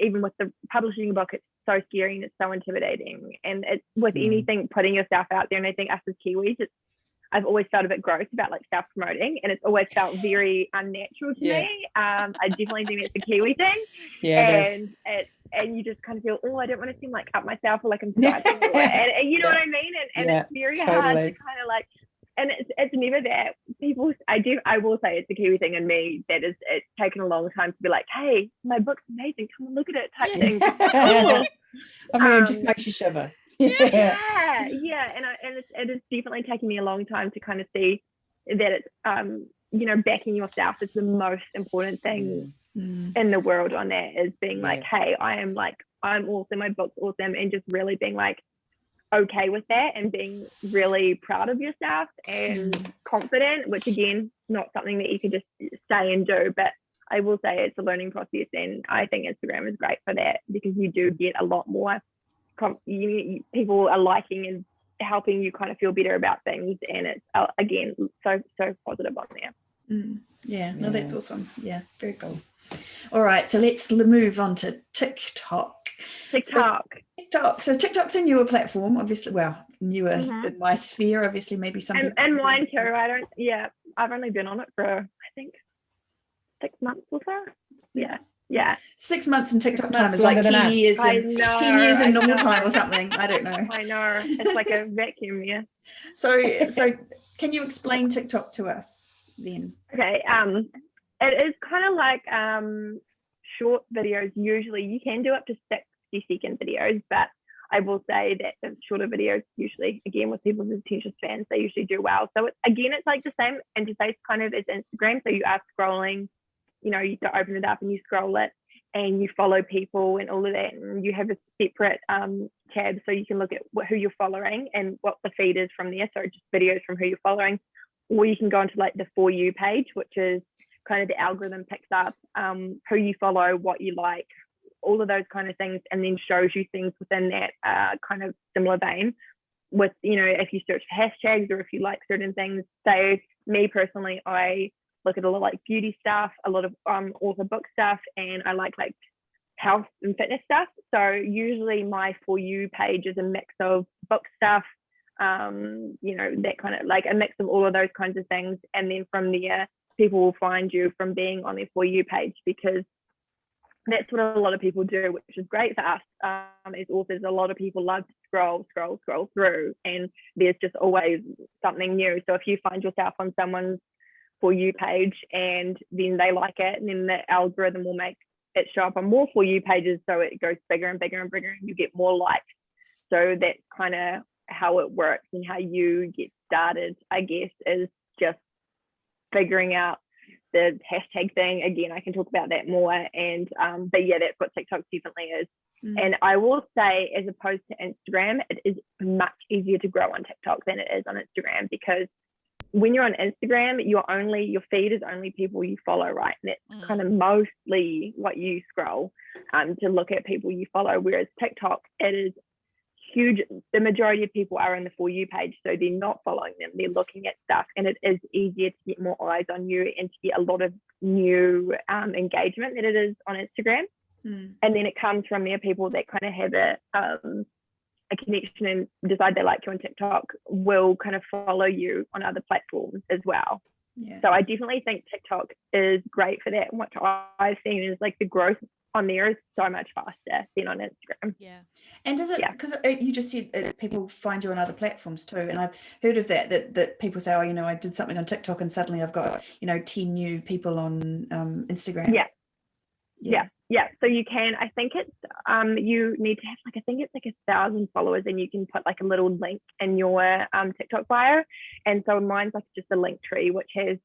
even with the publishing a book, it's so scary and it's so intimidating. And it's with anything, putting yourself out there. And I think us as Kiwis, I've always felt a bit gross about self-promoting, and it's always felt very unnatural to me. I definitely think it's a Kiwi thing. And you just kind of feel, oh, I don't want to seem up myself, or like I'm typing, and you know what I mean? And it's very hard to kind of and it's never that people. I will say it's a Kiwi thing in me that it's taken a long time to be like, hey, my book's amazing, come and look at it, type thing. I mean, it just makes you shiver. And it's definitely taken me a long time to kind of see that it's backing yourself is the most important thing in the world on that, is being hey, I'm awesome, my book's awesome, and just really being okay with that, and being really proud of yourself and confident, which again, not something that you can just say and do, but I will say it's a learning process, and I think Instagram is great for that, because you do get a lot more people are liking and helping you kind of feel better about things, and it's again so positive on there. No, that's awesome. Very cool. All right, so let's move on to TikTok. TikTok. So TikTok's a newer platform, obviously. Well, newer in my sphere, obviously. Maybe some people. And mine too. I've only been on it for I think 6 months or so. Yeah. 6 months in TikTok time is longer like than 10 us. years. I And know, 10 years in normal know. time or something. I don't know. I know. It's like a vacuum, yeah. So can you explain TikTok to us then? Okay. It is kind of like short videos. Usually you can do up to 60-second videos, but I will say that the shorter videos usually, again, with people's attention spans, they usually do well. So it's like the same interface kind of as Instagram. So you are scrolling, you open it up and you scroll it and you follow people and all of that. And you have a separate tab so you can look at who you're following and what the feed is from there. So just videos from who you're following. Or you can go into like the For You page, which is kind of the algorithm picks up who you follow, what you like, all of those kind of things, and then shows you things within that kind of similar vein with, if you search for hashtags or if you like certain things. So me personally, I look at a lot of like beauty stuff, a lot of author book stuff, and I like health and fitness stuff. So usually my For You page is a mix of book stuff, that kind of like a mix of all of those kinds of things. And then from there, people will find you from being on their For You page, because that's what a lot of people do, which is great for us as authors. A lot of people love to scroll through, and there's just always something new. So if you find yourself on someone's For You page and then they like it, and then the algorithm will make it show up on more For You pages, so it goes bigger and bigger and bigger, and you get more likes. So that's kind of how it works, and how you get started, I guess, is just figuring out the hashtag thing. Again, I can talk about that more, and but yeah, that's what TikTok definitely is. And I will say, as opposed to Instagram, it is much easier to grow on TikTok than it is on Instagram, because when you're on Instagram, your feed is only people you follow, right? And that's kind of mostly what you scroll to look at people you follow. Whereas TikTok, it is huge. The majority of people are on the For You page, so they're not following them, they're looking at stuff, and it is easier to get more eyes on you and to get a lot of new engagement than it is on Instagram. And then it comes from there. People that kind of have a connection and decide they like you on TikTok will kind of follow you on other platforms as well. So I definitely think TikTok is great for that. And what I've seen is like the growth on there is so much faster than on Instagram. And does it, because you just said people find you on other platforms too, and I've heard of that people say, oh, I did something on TikTok and suddenly I've got 10 new people on Instagram. Yeah, so you can, I think it's you need to have I think it's 1,000 followers, and you can put a little link in your TikTok bio. And so mine's just a link tree which has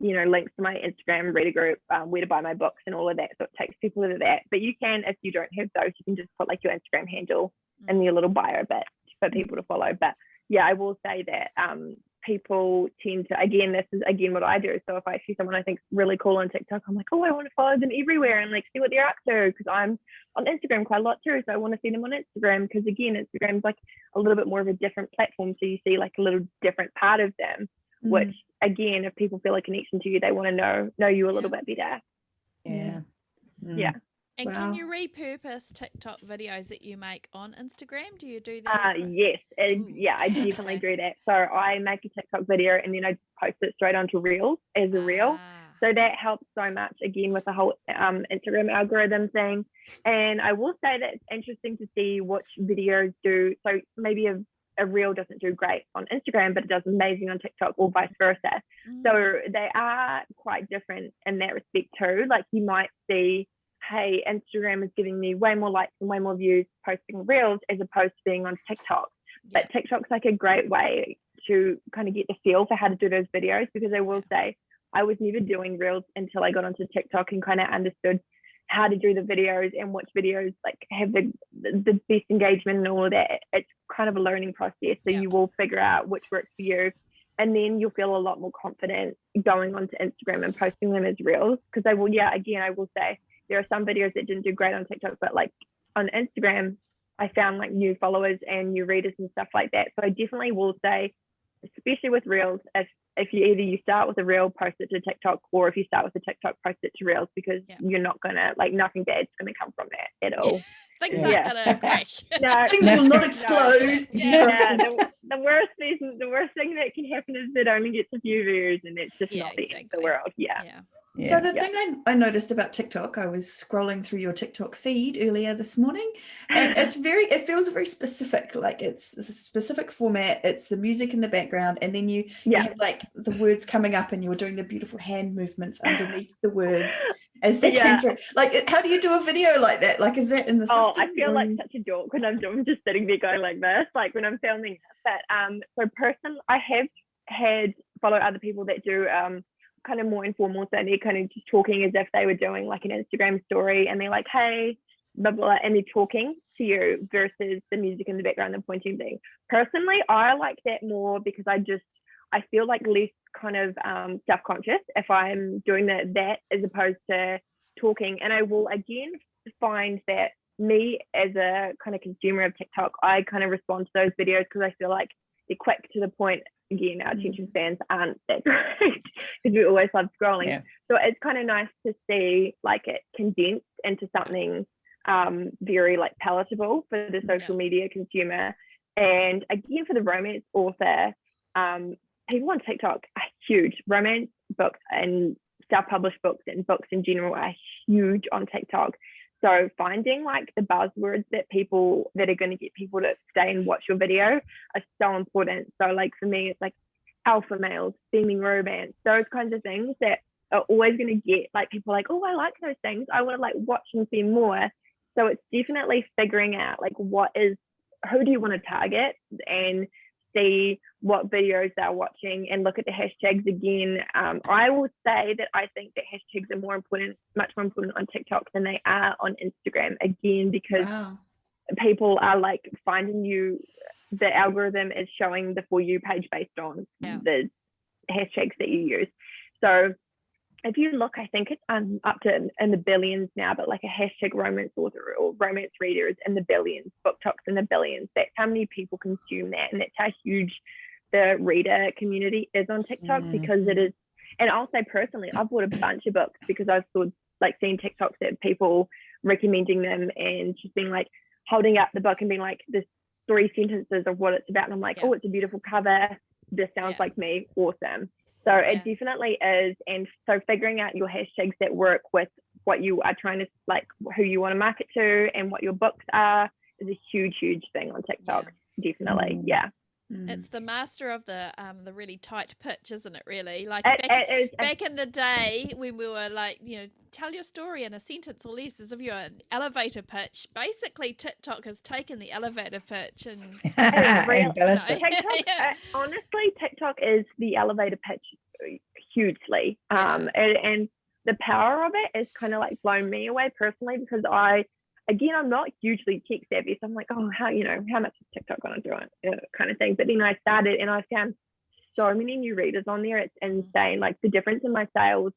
links to my Instagram, reader group, where to buy my books and all of that. So it takes people to that. But you can, if you don't have those, you can just put your Instagram handle in your little bio bit for people to follow. But yeah, I will say that people tend to, again, this is what I do. So if I see someone I think really cool on TikTok, I'm like, oh, I want to follow them everywhere and see what they're up to, because I'm on Instagram quite a lot too. So I want to see them on Instagram, because again, Instagram's a little bit more of a different platform. So you see a little different part of them, which again, if people feel a connection to you, they want to know you a little bit better. Yeah. And can you repurpose TikTok videos that you make on Instagram? Do you do that? Yes. I definitely do that. So I make a TikTok video and then I post it straight onto Reels as a Reel. So that helps so much, again, with the whole Instagram algorithm thing. And I will say that it's interesting to see which videos do. So maybe a Reel doesn't do great on Instagram, but it does amazing on TikTok, or vice versa. So they are quite different in that respect too. You might see, hey, Instagram is giving me way more likes and way more views posting Reels as opposed to being on TikTok. But TikTok's a great way to kind of get the feel for how to do those videos, because I will say I was never doing Reels until I got onto TikTok and kind of understood how to do the videos and which videos have the best engagement and all of that. It's kind of a learning process. So you will figure out which works for you, and then you'll feel a lot more confident going onto Instagram and posting them as Reels. Because I will say there are some videos that didn't do great on TikTok, but on Instagram, I found new followers and new readers and stuff like that. So I definitely will say especially with reels, if you start with a reel, post it to TikTok, or if you start with a TikTok, post it to reels, because you're not gonna, like, nothing bad's gonna come from that at all. Things aren't gonna crash. No, things will not explode. The worst thing that can happen is it only gets a few views, and it's just not the end of the world. So the thing I noticed about TikTok, I was scrolling through your TikTok feed earlier this morning, and it feels very specific. Like, it's a specific format. It's the music in the background, and then you have like the words coming up, and you're doing the beautiful hand movements underneath the words as they came through. Like, how do you do a video like that? Like, is that in the system? I feel like such a dork when I'm just sitting there going like this, like when I'm filming. But I have had follow other people that do kind of more informal, so they're kind of just talking as if they were doing like an Instagram story, and they're like, hey, blah, blah, blah, and they're talking to you versus the music in the background and pointing thing. Personally, I like that more because I feel like less kind of self-conscious if I'm doing that as opposed to talking. And I will again find that me as a kind of consumer of TikTok, I kind of respond to those videos because I feel like they're quick to the point. Again, our attention spans aren't that great because we always love scrolling. So it's kind of nice to see like it condensed into something very like palatable for the social media consumer. And again, for the romance author, people on TikTok are huge. Romance books and self-published books and books in general are huge on TikTok. So finding like the buzzwords that are going to get people to stay and watch your video are so important. So like for me, it's like alpha males, steaming romance, those kinds of things that are always going to get like people like, oh, I like those things. I want to like watch and see more. So it's definitely figuring out like who do you want to target and see what videos they're watching and look at the hashtags again. I will say that I think that hashtags are much more important on TikTok than they are on Instagram, again, because people are like finding you, the algorithm is showing the For You page based on the hashtags that you use. So if you look, I think it's up to in the billions now, but like a hashtag romance author or romance reader is in the billions, book talks in the billions. That's how many people consume that. And that's how huge the reader community is on TikTok because it is. And I'll say personally, I've bought a bunch of books because I've seen TikToks that people recommending them and just being like holding up the book and being like, there's 3 sentences of what it's about. And I'm like, oh, it's a beautiful cover. This sounds like me. Awesome. So it definitely is. And so figuring out your hashtags that work with what you are trying to, like, who you want to market to and what your books are is a huge, huge thing on TikTok. Definitely. It's the master of the really tight pitch, isn't it, really? Like back in the day when we were like, tell your story in a sentence or less as if you're an elevator pitch. Basically, TikTok has taken the elevator pitch and embellished it. TikTok, honestly, TikTok is the elevator pitch hugely. And the power of it is kind of like blown me away personally because I'm not hugely tech savvy, so I'm like, oh, how much is TikTok going to do it, kind of thing. But then I started and I found so many new readers on there. It's insane. Like the difference in my sales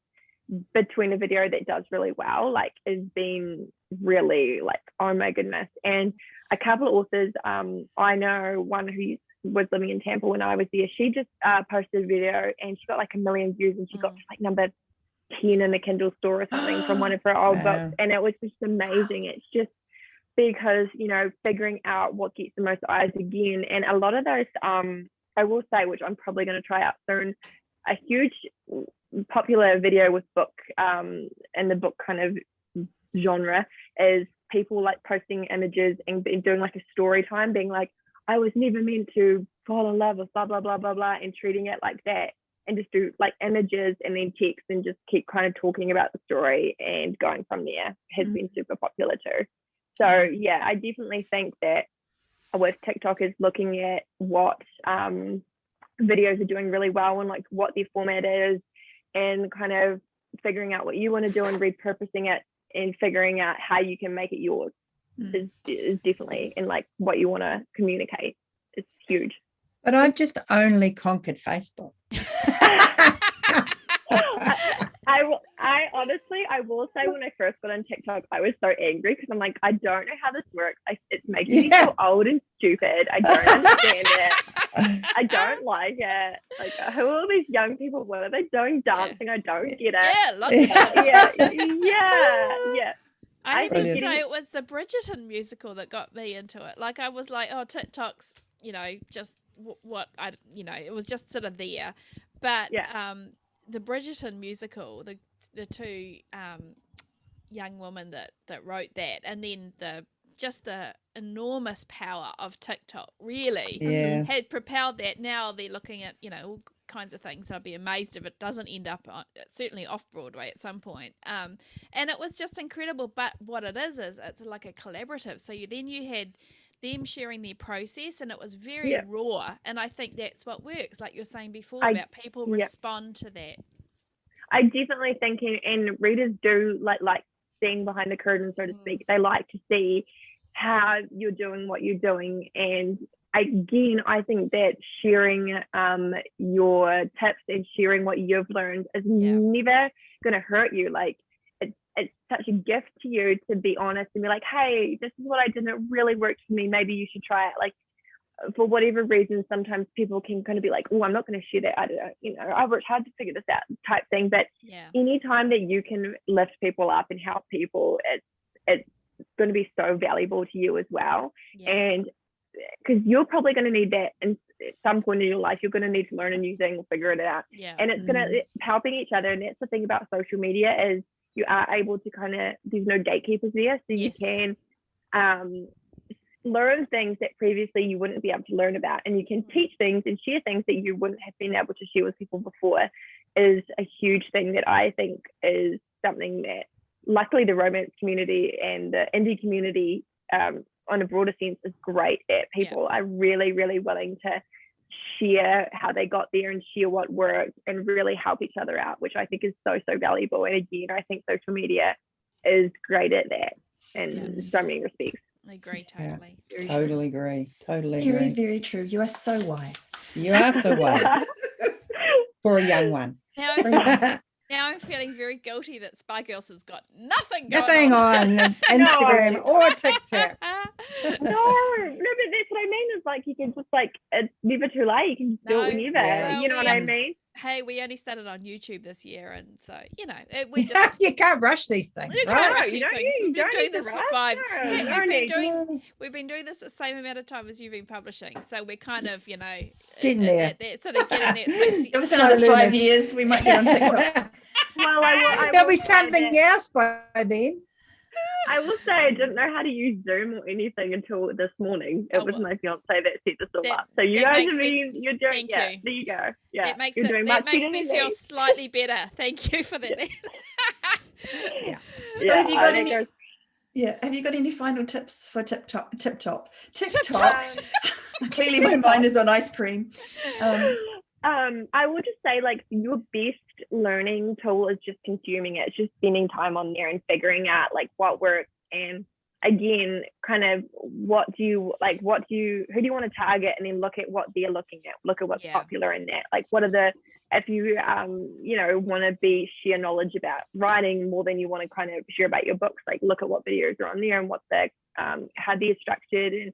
between a video that does really well, like, has been really like, oh my goodness. And a couple of authors, I know one who was living in Tampa when I was there, she just posted a video and she got like 1 million views and she got to like number 10 in the Kindle store or something from one of her old books, and it was just amazing. It's just because figuring out what gets the most eyes again, and a lot of those I will say, which I'm probably going to try out soon, a huge popular video with book and the book kind of genre is people like posting images and doing like a story time, being like, I was never meant to fall in love with blah blah blah blah blah, and treating it like that. And just do like images and then text and just keep kind of talking about the story and going from there has been super popular too. So I definitely think that with TikTok is looking at what videos are doing really well and like what their format is and kind of figuring out what you want to do and repurposing it and figuring out how you can make it yours is definitely in like what you want to communicate. It's huge. But I've just only conquered Facebook. I honestly, I will say when I first got on TikTok, I was so angry because I'm like, I don't know how this works. It's making me feel old and stupid. I don't understand it. I don't like it. Like, who are all these young people? What are they doing dancing? I don't get it. Yeah, lots of yeah. I have to say it was the Bridgerton musical that got me into it. Like I was like, oh, TikTok's, just what I, it was just sort of there. But the Bridgerton musical, the two young women that wrote that, and then the enormous power of TikTok really had propelled that. Now they're looking at all kinds of things. I'd be amazed if it doesn't end up certainly off Broadway at some point. And it was just incredible. But what it is it's like a collaborative. So you had them sharing their process, and it was very raw, and I think that's what works, like you're saying before, about people respond to that. I definitely think, and readers do like seeing behind the curtain, so to speak. They like to see how you're doing what you're doing, and again, I think that sharing your tips and sharing what you've learned is never going to hurt you. Like, it's such a gift to you to be honest and be like, hey, this is what I did, and it really worked for me. Maybe you should try it. Like, for whatever reason, sometimes people can kind of be like, oh, I'm not going to share that. I don't, I worked hard to figure this out type thing. But anytime that you can lift people up and help people, it's going to be so valuable to you as well. And because you're probably going to need that at some point in your life. You're going to need to learn a new thing or figure it out. And it's going to helping each other. And that's the thing about social media is you are able to kind of, there's no gatekeepers there. So you can learn things that previously you wouldn't be able to learn about, and you can teach things and share things that you wouldn't have been able to share with people before. Is a huge thing that I think is something that luckily the romance community and the indie community on a broader sense is great at. People are really, really willing to share how they got there and share what worked and really help each other out, which I think is so, so valuable. And again, I think social media is great at that in so many respects. I agree totally. Totally agree. Totally very, agree. Very true. You are so wise. You are so wise for a young one. Now I'm feeling very guilty that Spy Girls has got nothing on Instagram or TikTok. No, but that's what I mean. Is like you can just it's never too late. You can just do it whenever. Well, you know what I mean? Hey, we only started on YouTube this year, and so we just you can't rush these things. You can't rush these things. We've been doing this for 5. We've been doing this the same amount of time as you've been publishing, so we're kind of getting there. Sort of getting that. Give us another 5 years, we might get on TikTok. Well, there'll be something else by then. I will say I didn't know how to use Zoom or anything until this morning. It was my fiance that set this all up. So you guys have been, you're doing, there you go. Yeah, that makes me feel slightly better. Thank you for that. So have you got any final tips for TikTok? Clearly my mind is on ice cream. I will just say, your best learning tool is just consuming it. It's just spending time on there and figuring out what works. And again, kind of who do you want to target, and then look at what they're looking at, look at what's popular in that. What are the, if you want to share knowledge about writing more than you want to kind of share about your books, look at what videos are on there and what the how they're structured and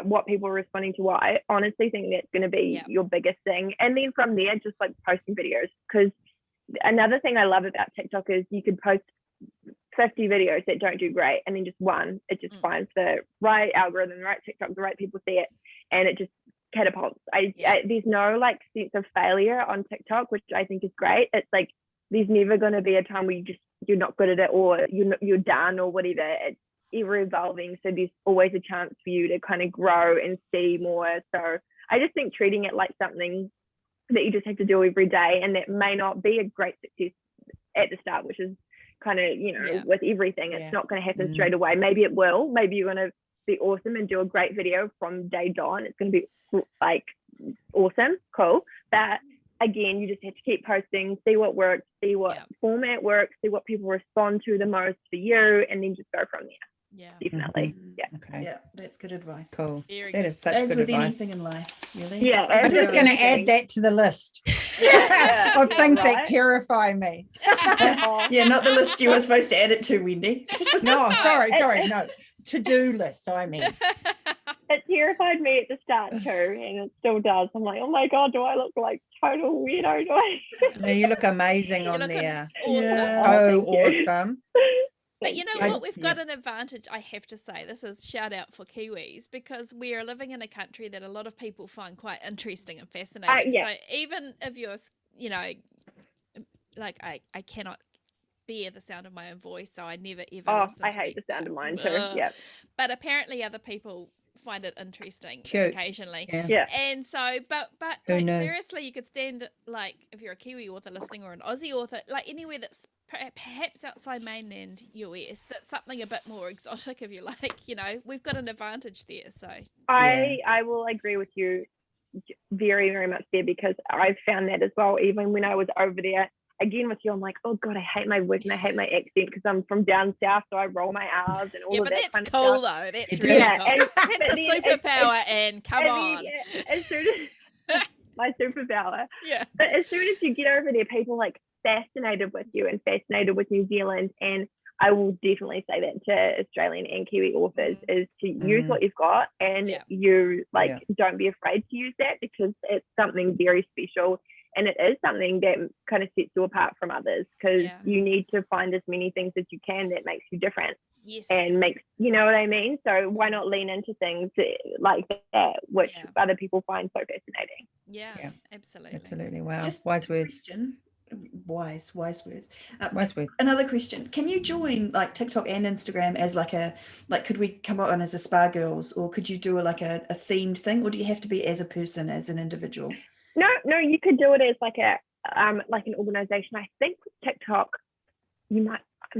what people are responding to. What I honestly think that's going to be your biggest thing. And then from there, just posting videos, because another thing I love about TikTok is you could post 50 videos that don't do great, and then just one, it just finds the right algorithm, the right TikTok, the right people see it, and it just catapults. There's no sense of failure on TikTok, which I think is great. It's there's never going to be a time where you're not good at it, or you're done or whatever. It's ever evolving, so there's always a chance for you to kind of grow and see more. So I just think treating it like something that you just have to do every day, and that may not be a great success at the start, which is kind of with everything, it's not going to happen straight away. Maybe it will. Maybe you're going to be awesome and do a great video from day dawn. It's going to be awesome, cool. But again, you just have to keep posting, see what works, see what format works, see what people respond to the most for you, and then just go from there. Yeah. Definitely. Yeah. Okay. Yeah, that's good advice. Cool. Very That good. is such As good with advice. anything in life, really. Yeah, I'm just going to anything. add that to the list Yeah, of things that right. terrify me. Yeah, not the list you were supposed to add it to, Wendy. No, sorry, no. To-do list, I mean. It terrified me at the start too, and it still does. I'm like, oh my God, do I look like total weirdo? Do I? No, you look amazing You're on looking there. awesome. Yeah. So thank you. awesome. But you know Thank what? We've got an advantage, I have to say. This is shout out for Kiwis, because we are living in a country that a lot of people find quite interesting and fascinating. Yeah. So even if you're, you know, like I cannot bear the sound of my own voice, so I never ever listen I to hate the sound of mine too. Yeah. But apparently other people find it interesting Cute. occasionally. Yeah. And so, but Who like knew? seriously, you could stand, like, if you're a Kiwi author listening or an Aussie author, like anywhere that's perhaps outside mainland US, that's something a bit more exotic, if you like, you know, we've got an advantage there. So I will agree with you very, very much there, because I've found that as well. Even when I was over there, again with you, I'm like, oh God, I hate my voice and I hate my accent because I'm from down south, so I roll my R's and all of that kind of stuff. Yeah, but that's cool though. That's really cool. That's a superpower, and come on. As soon as my superpower. Yeah. But as soon as you get over there, people are like fascinated with you and fascinated with New Zealand. And I will definitely say that to Australian and Kiwi authors is to use what you've got, and you don't be afraid to use that, because it's something very special. And it is something that kind of sets you apart from others, because you need to find as many things as you can that makes you different. Yes. And makes, you know what I mean? So why not lean into things like that, which other people find so fascinating? Yeah. Absolutely. Absolutely. Wow. Just wise words. Question. Wise words. Wise words. Another question. Can you join like TikTok and Instagram as could we come on as a Spa Girls, or could you do a themed thing, or do you have to be as a person, as an individual? No, you could do it as like an organization. I think with TikTok, it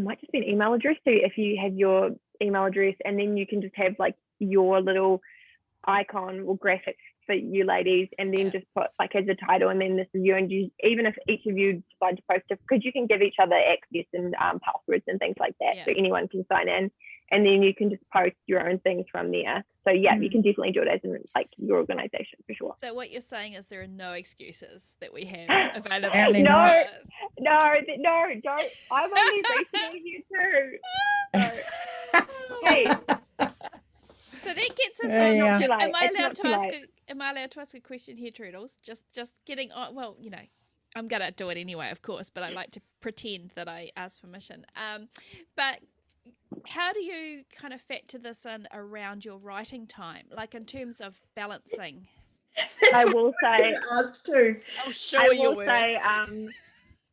might just be an email address. So if you have your email address, and then you can just have like your little icon or graphic for you ladies, and then just put like as a title, and then this is you, and you, even if each of you decide to post it, because you can give each other access and passwords and things like that, so anyone can sign in, and then you can just post your own things from there. So you can definitely do it as in like your organization for sure. So what you're saying is there are no excuses that we have available. No, don't. I'm only reaching you too. Hey. So that gets us on. Am I allowed to ask a question here, Trudles? Just getting on. Well, you know, I'm gonna do it anyway, of course, but I like to pretend that I ask permission. But how do you kind of factor this in around your writing time, like in terms of balancing? I will say, ask too. Oh, sure you will. Say,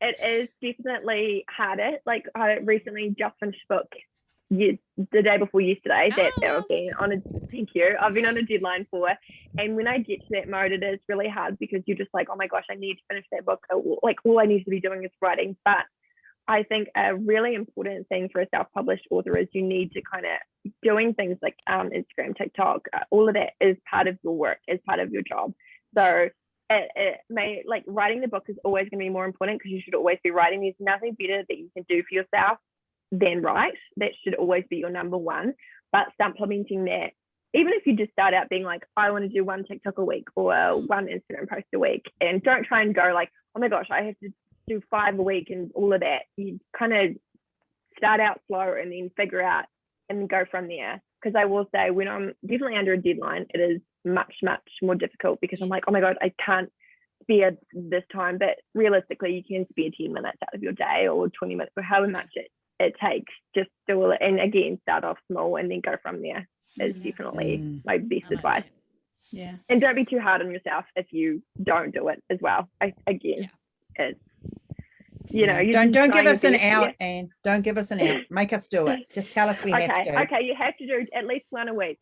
it is definitely harder. Like I recently just finished a book the day before yesterday I've been on a deadline for, and when I get to that mode, it is really hard, because you're just like, oh my gosh, I need to finish that book. Like all I need to be doing is writing. But I think a really important thing for a self-published author is you need to kind of doing things like Instagram, TikTok, all of that is part of your work, is part of your job. So it may, like, writing the book is always going to be more important, because you should always be writing. There's nothing better that you can do for yourself than write. That should always be your number one. But supplementing that, even if you just start out being like, I want to do one TikTok a week or one Instagram post a week, and don't try and go like, oh my gosh, I have to do 5 a week and all of that. You kind of start out slow and then figure out and go from there. Because I will say, when I'm definitely under a deadline, it is much, much more difficult, because I'm like, oh my God, I can't spare this time. But realistically, you can spare 10 minutes out of your day, or 20 minutes, or however much it takes. Just do it. And again, start off small and then go from there is definitely my best advice. Yeah. And don't be too hard on yourself if you don't do it as well. It's, you know, don't give us an out, and don't give us an out. Make us do it. Just tell us we have to. Okay, you have to do at least one a week.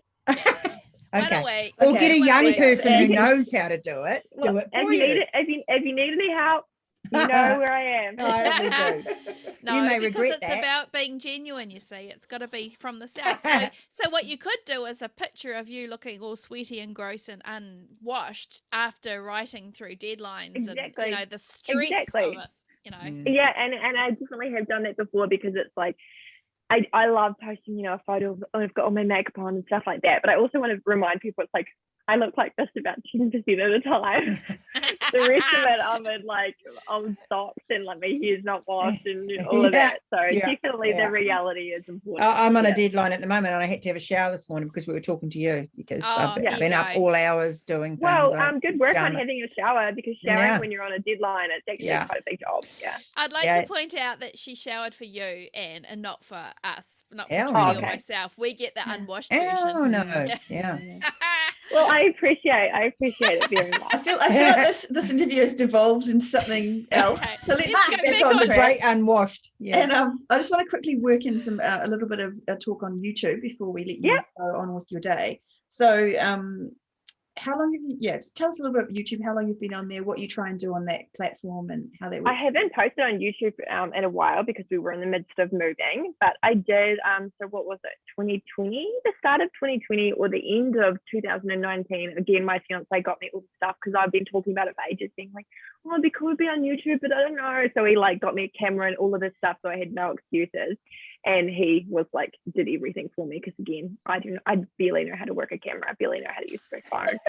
Okay. We'll get a young person who knows how to do it. Do it for you. If you need any help, you know where I am. I do. No, you may because regret it's that. about being genuine, you see. It's got to be from the south. So what you could do is a picture of you looking all sweaty and gross and unwashed after writing through deadlines and, you know, the stress of it, you know. Yeah, and I definitely have done that before, because it's like, I love posting, you know, a photo of I've got all my makeup on and stuff like that. But I also want to remind people it's like I look like this about 10% of the time. The rest of it, I'm in like old socks and like my hair's not washed and all of that. So definitely the reality is important. I'm on a deadline at the moment, and I had to have a shower this morning because we were talking to you, because I've been up all hours doing things. Well, good work on having a shower, because showering when you're on a deadline, it's actually quite a big job. Yeah. I'd like to point out that she showered for you, Anne, and not for us, not for Trudy or myself. We get the unwashed version. Oh no, Well, I appreciate it very much. I feel like this interview has devolved into something else. Okay. So let's get back on track. Great unwashed. Yeah. And I just want to quickly work in some a little bit of a talk on YouTube before we let you go on with your day. So how long have you just tell us a little bit about YouTube, how long you've been on there, what you try and do on that platform, and how that works. I haven't posted on YouTube in a while because we were in the midst of moving, but I did so what was it, 2020, the start of 2020 or the end of 2019. Again, my fiance got me all the stuff because I've been talking about it for ages, being like, oh, it'd be cool to be on YouTube, but I don't know. So he like got me a camera and all of this stuff, so I had no excuses. And he was like, did everything for me, because again, I barely know how to work a camera, I barely know how to use my phone.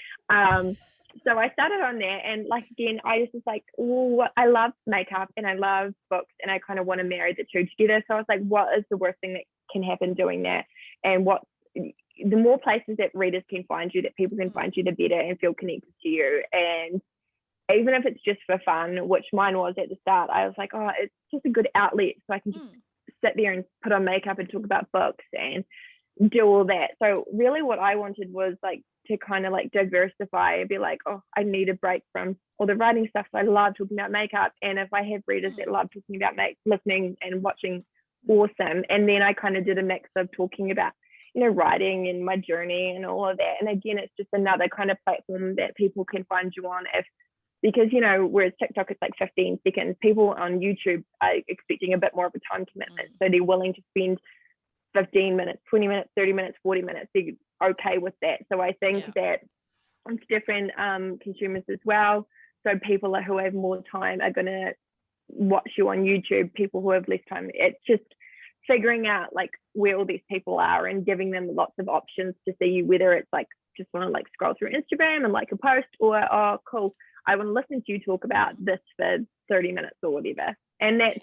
So I started on there, and like again, I just was like, oh, I love makeup and I love books, and I kind of want to marry the two together. So I was like, what is the worst thing that can happen doing that? And what the more places that readers can find you, that people can find you, the better, and feel connected to you. And even if it's just for fun, which mine was at the start, I was like, oh, it's just a good outlet, so I can just sit there and put on makeup and talk about books and do all that. So really what I wanted was like to kind of like diversify and be like, oh, I need a break from all the writing stuff. So I love talking about makeup, and if I have readers that love talking about listening and watching, awesome. And then I kind of did a mix of talking about, you know, writing and my journey and all of that. And again, it's just another kind of platform that people can find you on, because, you know, whereas TikTok is like 15 seconds, people on YouTube are expecting a bit more of a time commitment. So they're willing to spend 15 minutes, 20 minutes, 30 minutes, 40 minutes. They're okay with that. So I think that it's different consumers as well. So people who have more time are going to watch you on YouTube. People who have less time, it's just figuring out like where all these people are and giving them lots of options to see you, whether it's like just want to like scroll through Instagram and like a post, or, oh, cool, I want to listen to you talk about this for 30 minutes or whatever. And that's,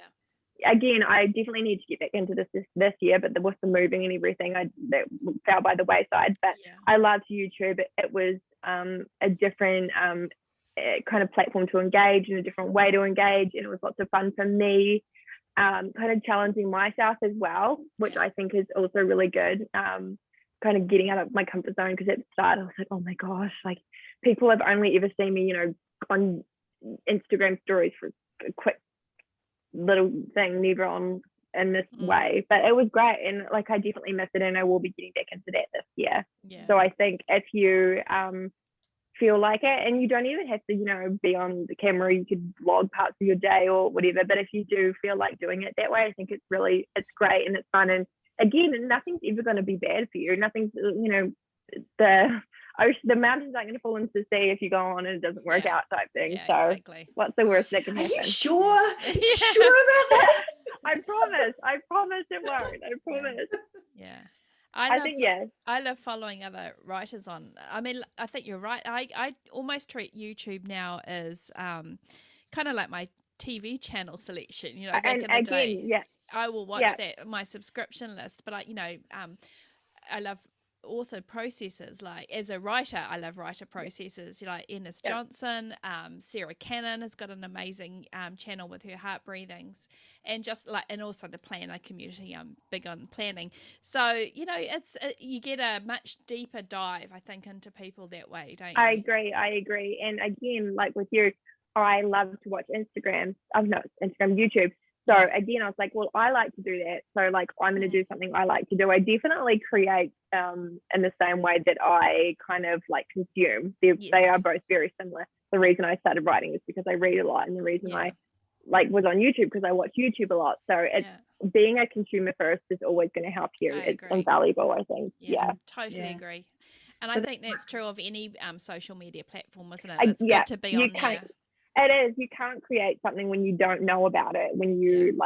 again, I definitely need to get back into this year, but with the moving and everything, that fell by the wayside. But I loved YouTube. It was a different kind of platform to engage, and a different way to engage. And it was lots of fun for me, kind of challenging myself as well, which I think is also really good. Kind of getting out of my comfort zone, because at the start I was like, oh my gosh, like people have only ever seen me, you know, on Instagram stories for a quick little thing, never on in this way. But it was great, and like I definitely miss it, and I will be getting back into that this year. So I think if you feel like it, and you don't even have to, you know, be on the camera, you could vlog parts of your day or whatever, but if you do feel like doing it that way, I think it's great and it's fun. And again, nothing's ever going to be bad for you. Nothing's, you know, the mountains aren't going to fall into the sea if you go on and it doesn't work out, type thing. So what's the worst that can happen? Are you sure? Are you sure about that? I promise it won't. I promise. I love following other writers on. I mean, I think you're right. I almost treat YouTube now as kind of like my TV channel selection. You know, back in the day, I will watch that my subscription list. But I love author processes. Like as a writer, I love writer processes. Like Ennis Johnson, Sarah Cannon has got an amazing channel with her Heart Breathings, and and also the planner community. I'm big on planning, so you know it's you get a much deeper dive, I think, into people that way, don't you? I agree. And again, like with you, I love to watch YouTube. So again, I was like, well, I like to do that. So like, I'm going to do something I like to do. I definitely create in the same way that I kind of like consume. They are both very similar. The reason I started writing is because I read a lot, and the reason I like was on YouTube because I watch YouTube a lot. So it's being a consumer first is always going to help you. It's invaluable, I think. Totally agree. And I think that's true of any social media platform, isn't it? It's good to be on there. It is. You can't create something when you don't know about it, when you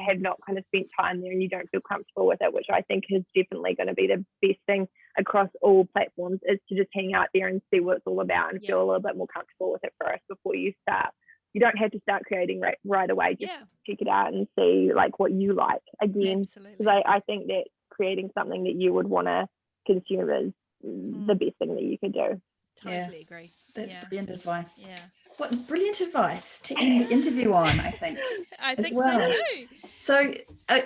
have not kind of spent time there and you don't feel comfortable with it, which I think is definitely going to be the best thing across all platforms, is to just hang out there and see what it's all about and feel a little bit more comfortable with it first before you start. You don't have to start creating right away. Just check it out and see like what you like. Again, because I think that creating something that you would want to consume is the best thing that you could do. Totally agree. That's brilliant advice. Yeah. What brilliant advice to end the interview on, I think. I think so too. So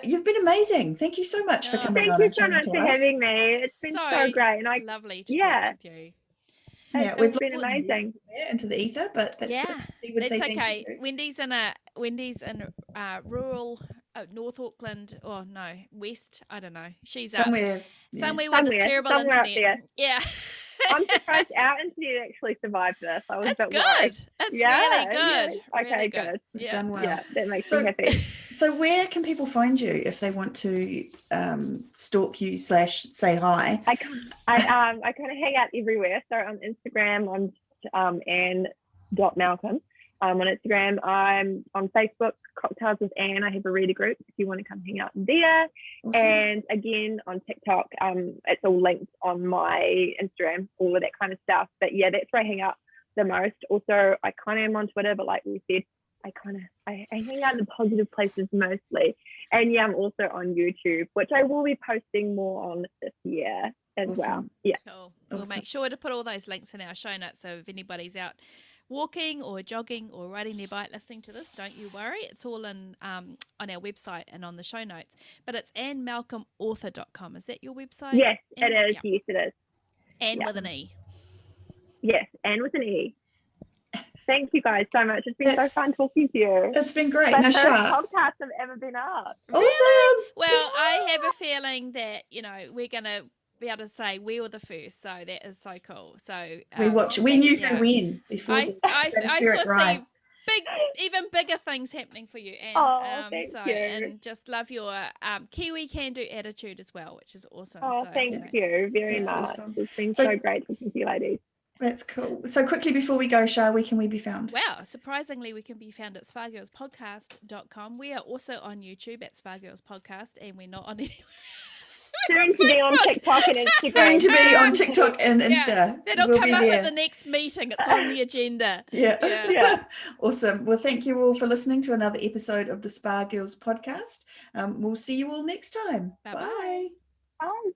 you've been amazing. Thank you so much for coming on. Thank you so much for having me. It's been so great. And lovely to talk with you. Yeah, we've been amazing. Into the ether, but that's it's okay. Wendy's in rural North Auckland, or no, West. I don't know. She's somewhere where there's terrible internet. Yeah. I'm surprised our internet actually survived this. I was It's a bit good. worried. It's really good. Yeah. Okay, really good. You've done well. Yeah, that makes me happy. So where can people find you if they want to stalk you / say hi? I kind of hang out everywhere. So on Instagram, I'm Anne.Malcom. On Instagram, I'm on Facebook, Cocktails with Anne. I have a reader group if you want to come hang out there. Awesome. And again, on TikTok, it's all linked on my Instagram, all of that kind of stuff. But yeah, that's where I hang out the most. Also, I kind of am on Twitter, but like we said, I hang out in the positive places mostly. And yeah, I'm also on YouTube, which I will be posting more on this year as well. Yeah. Cool. We'll make sure to put all those links in our show notes, so if anybody's out walking or jogging or riding their bike listening to this, don't you worry, it's all in on our website and on the show notes. But it's AnneMalcomAuthor.com. Is that your website? Yes, it is. Yes, it is. Anne with an E. Yes, Anne with an E. Thank you guys so much. It's been so fun talking to you. It's been great. My first podcast I've ever been up. Awesome. Well, I have a feeling that we're gonna be able to say we were the first, so that is so cool. So we knew who win before I foresee even bigger things happening for you, and thank you. And just love your Kiwi can-do attitude as well, which is awesome. Thank you very much. Awesome. It's been so great talking to you ladies. That's cool. So quickly before we go, Shah, where can we be found? Wow, surprisingly, we can be found at spargirlspodcast.com. We are also on YouTube at Spargirls Podcast, and we're not on anywhere. Soon to be on TikTok and Instagram. Soon to be on TikTok and Insta. That'll come up at the next meeting. It's on the agenda. Yeah. Awesome. Well, thank you all for listening to another episode of the Spa Girls podcast. We'll see you all next time. Bye-bye. Bye.